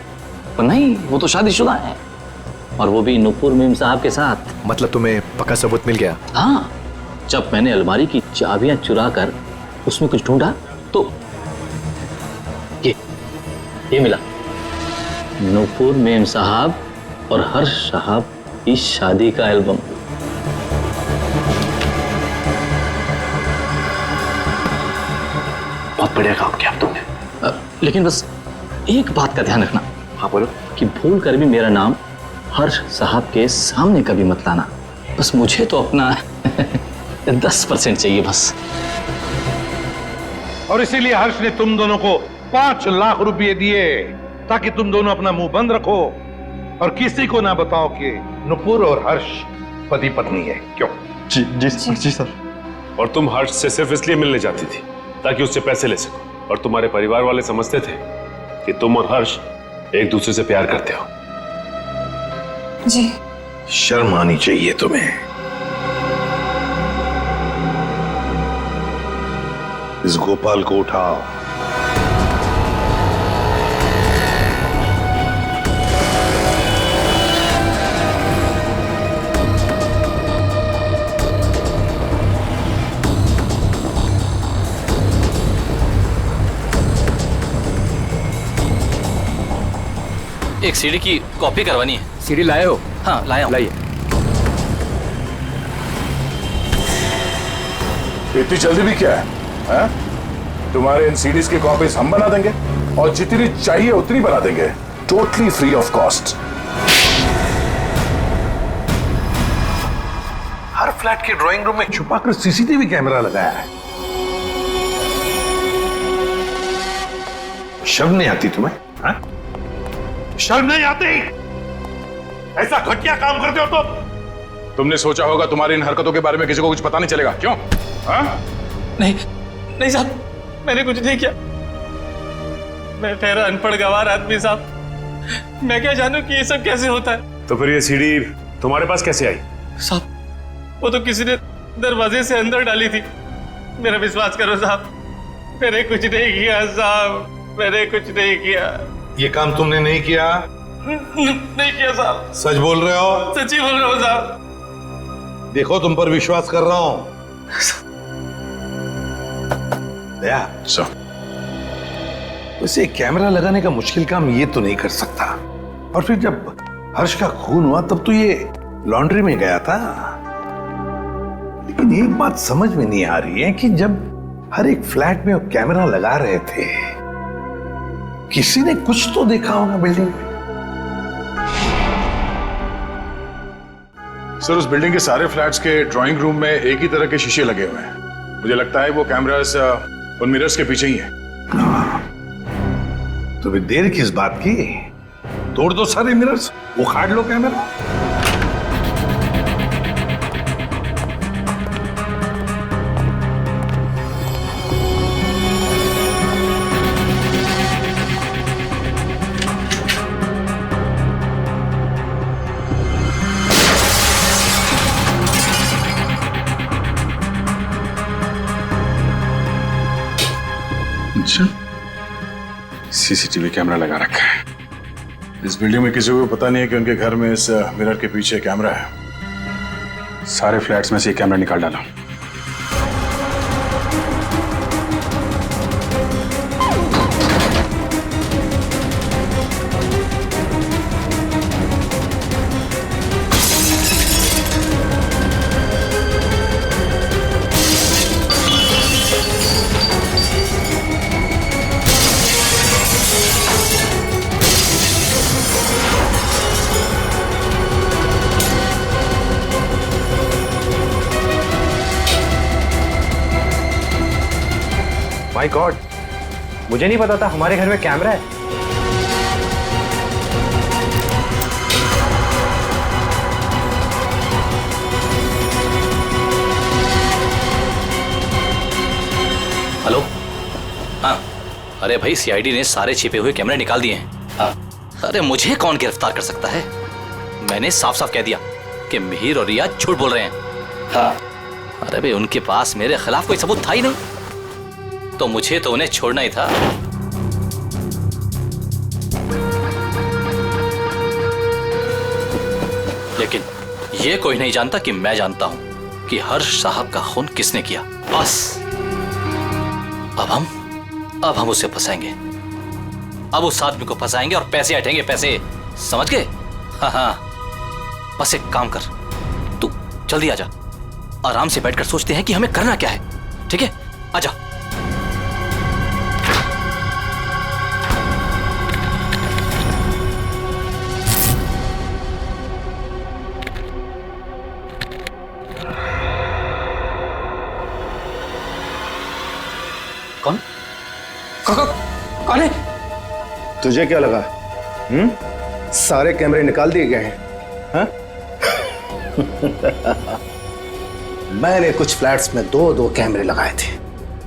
पर नहीं, वो तो शादीशुदा हैं, और वो भी नुपुर मीम साहब के साथ। मतलब तुम्हें पक्का सबूत मिल गया? हाँ, जब मैंने अलमारी की चाबियां चुरा कर उसमें कुछ ढूंढा तो ये मिला, नुपुर मीम साहब और हर्ष साहब की शादी का एल्बम। बहुत बढ़िया काम किया तुमने, लेकिन बस एक बात का ध्यान रखना। हाँ बोलो। कि भूल कर भी मेरा नाम हर्ष साहब के सामने कभी मत लाना। बस मुझे तो अपना 10% चाहिए बस। और इसीलिए हर्ष ने तुम दोनों को 5 लाख रुपए दिए ताकि तुम दोनों अपना मुंह बंद रखो और किसी को ना बताओ कि नुपुर और हर्ष पति पत्नी है। क्यों? जी सर। और तुम हर्ष से सिर्फ इसलिए मिलने जाती थी ताकि उससे पैसे ले सको, और तुम्हारे परिवार वाले समझते थे कि तुम और हर्ष एक दूसरे से प्यार करते हो। जी। शर्म आनी चाहिए तुम्हें। इस गोपाल को उठाओ। एक सीडी की कॉपी करवानी है। सीडी लाए हो? हाँ, लाया हूं। लाइए। इतनी जल्दी भी क्या है? तुम्हारे इन सीडीज की कॉपीज हम बना देंगे और जितनी चाहिए उतनी बना देंगे, totally free of cost. Her flat के ड्राइंग रूम में छुपाकर सीसीटीवी कैमरा लगाया है। शर्म नहीं आती तुम्हें? हाँ? शर्म नहीं आती? ऐसा घटिया काम करते हो तुमने सोचा होगा तुम्हारी इन हरकतों के बारे में किसी को कुछ पता नहीं चलेगा, क्यों? हाँ? नहीं साहब, मैंने कुछ नहीं किया। मैं ठहरा अनपढ़ गंवार आदमी साहब, मैं क्या जानूं कि ये सब कैसे होता है। तो फिर ये सीडी तुम्हारे पास कैसे आई? साहब, वो तो किसी ने दरवाजे से अंदर डाली थी। मेरा विश्वास करो साहब, मैंने कुछ नहीं किया साहब, मैंने कुछ नहीं किया। ये काम तुमने नहीं किया? नहीं किया साहब। सच बोल रहे हो? सच्ची बोल रहा हूँ साहब। देखो, तुम पर विश्वास कर रहा हूं। दया, वैसे कैमरा लगाने का मुश्किल काम ये तो नहीं कर सकता। और फिर जब हर्ष का खून हुआ तब तो ये लॉन्ड्री में गया था। लेकिन एक बात समझ में नहीं आ रही है कि जब हर एक फ्लैट में वो कैमरा लगा रहे थे, किसी ने कुछ तो देखा होगा बिल्डिंग में। सर, उस बिल्डिंग के सारे फ्लैट्स के ड्राइंग रूम में एक ही तरह के शीशे लगे हुए हैं। मुझे लगता है वो कैमरास उन मिरर्स के पीछे ही है। तो फिर देर किस बात की? तोड़ दो सारे मिरर्स, उखाड़ लो कैमरा। अच्छा, सीसीटीवी कैमरा लगा रखा है इस बिल्डिंग में। किसी को पता नहीं है कि उनके घर में इस मिरर के पीछे कैमरा है। सारे फ्लैट्स में से एक कैमरा निकाल डाला। माय गॉड, मुझे नहीं पता था हमारे घर में कैमरा है। हेलो। हाँ, अरे भाई सीआईडी ने सारे छिपे हुए कैमरे निकाल दिए हैं। हाँ। अरे मुझे कौन गिरफ्तार कर सकता है? मैंने साफ साफ कह दिया कि मिहिर और रिया झूठ बोल रहे हैं। हाँ। अरे भाई उनके पास मेरे खिलाफ कोई सबूत था ही नहीं, तो मुझे तो उन्हें छोड़ना ही था। लेकिन ये कोई नहीं जानता कि मैं जानता हूं कि हर्ष साहब का खून किसने किया। बस अब हम उसे फंसाएंगे। अब उस आदमी को फंसाएंगे और पैसे हटेंगे, पैसे, समझ गए? हाँ हाँ, बस एक काम कर, तू जल्दी आजा, आराम से बैठकर सोचते हैं कि हमें करना क्या है। ठीक है, आजा। कौन? कौन है? तुझे क्या लगा? सारे कैमरे निकाल दिए गए हैं? हाँ? मैंने कुछ फ्लैट्स में दो कैमरे लगाए थे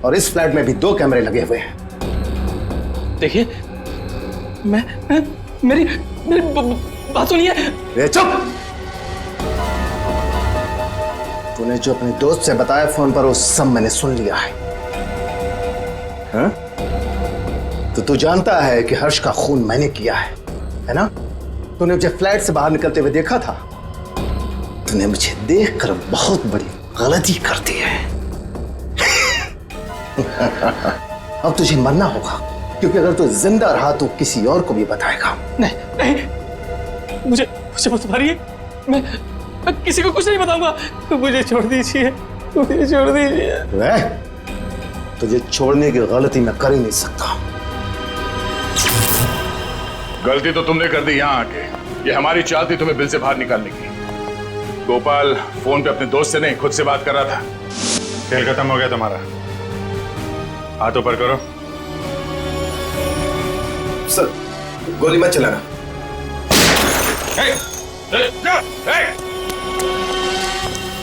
और इस फ्लैट में भी 2 कैमरे लगे हुए हैं। देखिए, मेरी बात सुनिए। चुप! तूने जो अपने दोस्त से बताया फोन पर वो सब मैंने सुन लिया है। हाँ? तो तू जानता है कि हर्ष का खून मैंने किया है ना? तूने मुझे फ्लैट से बाहर निकलते हुए देखा था। तूने मुझे देखकर बहुत बड़ी गलती कर दी है। अब तुझे मरना होगा, क्योंकि अगर तू जिंदा रहा तो किसी और को भी बताएगा। नहीं, मुझे मत मारिए। मैं किसी को कुछ नहीं बताऊंगा। तो मुझे छोड़ दीजिए, मुझे छोड़ दीजिए। तुझे छोड़ने की गलती मैं कर ही नहीं सकता। गलती तो तुमने कर दी यहाँ आके। ये हमारी चाल थी तुम्हें बिल से बाहर निकालने की। गोपाल फोन पे अपने दोस्त से नहीं, खुद से बात कर रहा था। खेल खत्म हो गया तुम्हारा। हाथ ऊपर करो। सर, गोली मत चलाना।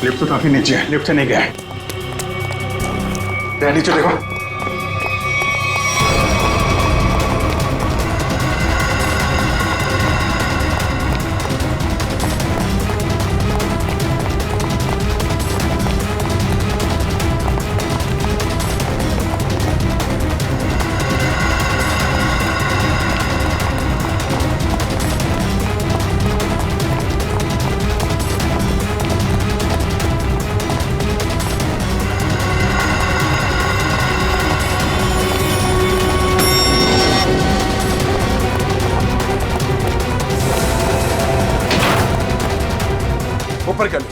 लिफ्ट तो काफी नीचे है, लिफ्ट से नहीं गया। नीचे देखो। ऊपर कर लो।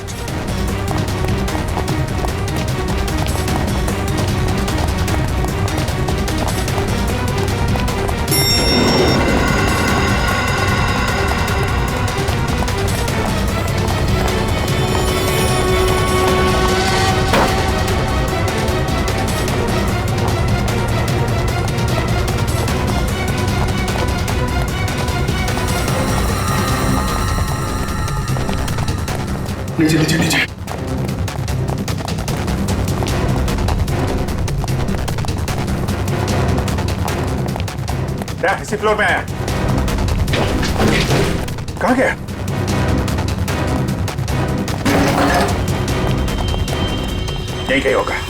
नीचे नीचे नीचे। क्या इसी फ्लोर पे आया? कहाँ गया? यही कहीं होगा।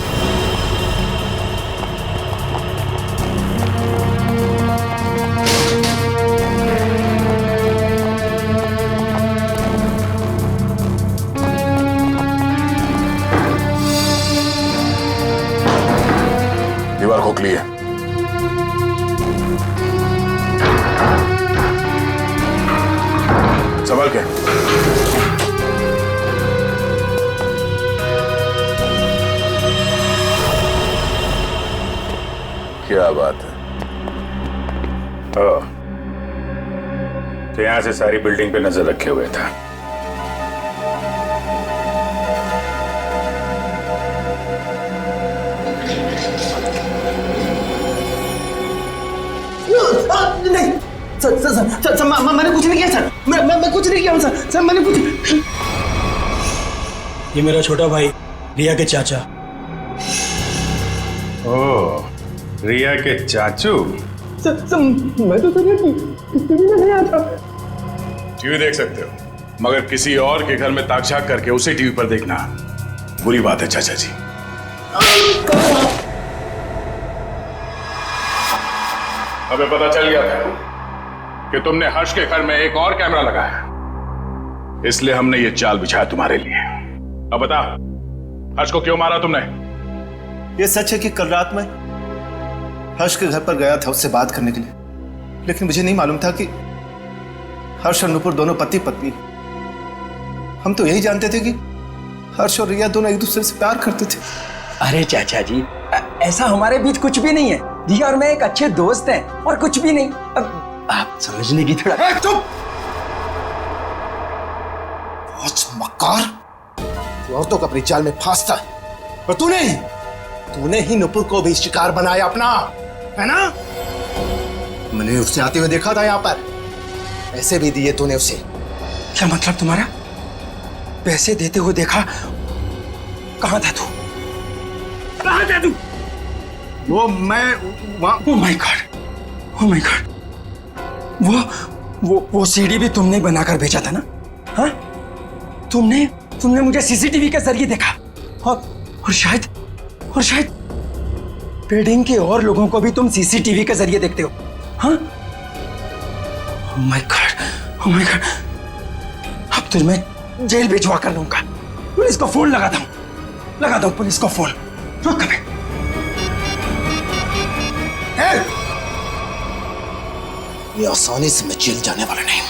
दीवार खोखली है। संभल के। क्या बात है? तो यहां से सारी बिल्डिंग पे नजर रखे हुए था। नहीं सर सर सर सर मैंने कुछ नहीं किया सर। मैं कुछ नहीं किया सर। सर मैंने कुछ। ये मेरा छोटा भाई रिया के चाचा। ओह, रिया के चाचू। मैं तो टीवी में नहीं आया था। टीवी देख सकते हो, मगर किसी और के घर में ताक-झाक करके उसे टीवी पर देखना बुरी बात है चाचा जी। हमें पता चल गया था कि तुमने हर्ष के घर में एक और कैमरा लगाया, इसलिए हमने ये चाल बिछाया तुम्हारे लिए। अब बता, हर्ष को क्यों मारा तुमने? ये सच है कि कल रात में हर्ष के घर पर गया था उससे बात करने के लिए, लेकिन मुझे नहीं मालूम था कि हर्ष और नुपुर दोनों पति पत्नी। हम तो यही जानते थे कि हर्ष और रिया दोनों एक दूसरे से प्यार करते थे। अरे चाचा जी, ऐसा हमारे बीच कुछ भी नहीं है। रिया और मैं एक अच्छे दोस्त हैं और कुछ भी नहीं। अब आप समझने की थोड़ा। चुप! बहुत मक्कार, तू औरतों को अपनी चाल में फांसता है, और तूने ही नुपुर को भी शिकार बनाया अपना, है ना? मैंने उससे आते हुए देखा था यहाँ पर, पैसे भी दिए तूने उसे। क्या मतलब तुम्हारा? पैसे देते हुए देखा? कहां था तू? कहां था तू? वो मैं वहां। Oh my God, oh my God, वो सीडी भी तुमने बनाकर भेजा था ना? हाँ, तुमने मुझे सीसीटीवी के जरिए देखा, और शायद बिल्डिंग के और लोगों को भी तुम सीसीटीवी के जरिए देखते हो। हाँ? Oh my God, oh my God, अब तो मैं जेल भिजवा कर लूंगा। पुलिस को फोन लगाता हूं पुलिस को फोन। रुक कभी। ये आसानी से मैं जेल जाने वाला नहीं।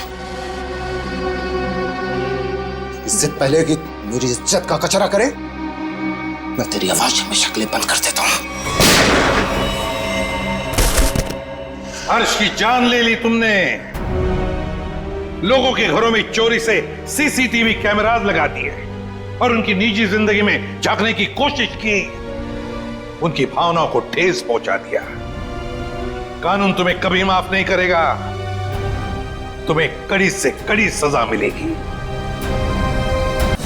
इससे पहले कि मेरी इज्जत का कचरा करे, मैं तेरी आवाज में शक्लें बंद कर देता हूं। हर्ष की जान ले ली तुमने, लोगों के घरों में चोरी से सीसीटीवी कैमरास लगा दिए और उनकी निजी जिंदगी में झांकने की कोशिश की, उनकी भावनाओं को ठेस पहुंचा दिया। कानून तुम्हें कभी माफ नहीं करेगा, तुम्हें कड़ी से कड़ी सजा मिलेगी।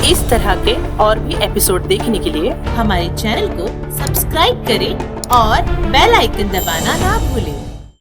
इस तरह के और भी एपिसोड देखने के लिए हमारे चैनल को सब्सक्राइब करें और बेल आइकन दबाना ना भूलें।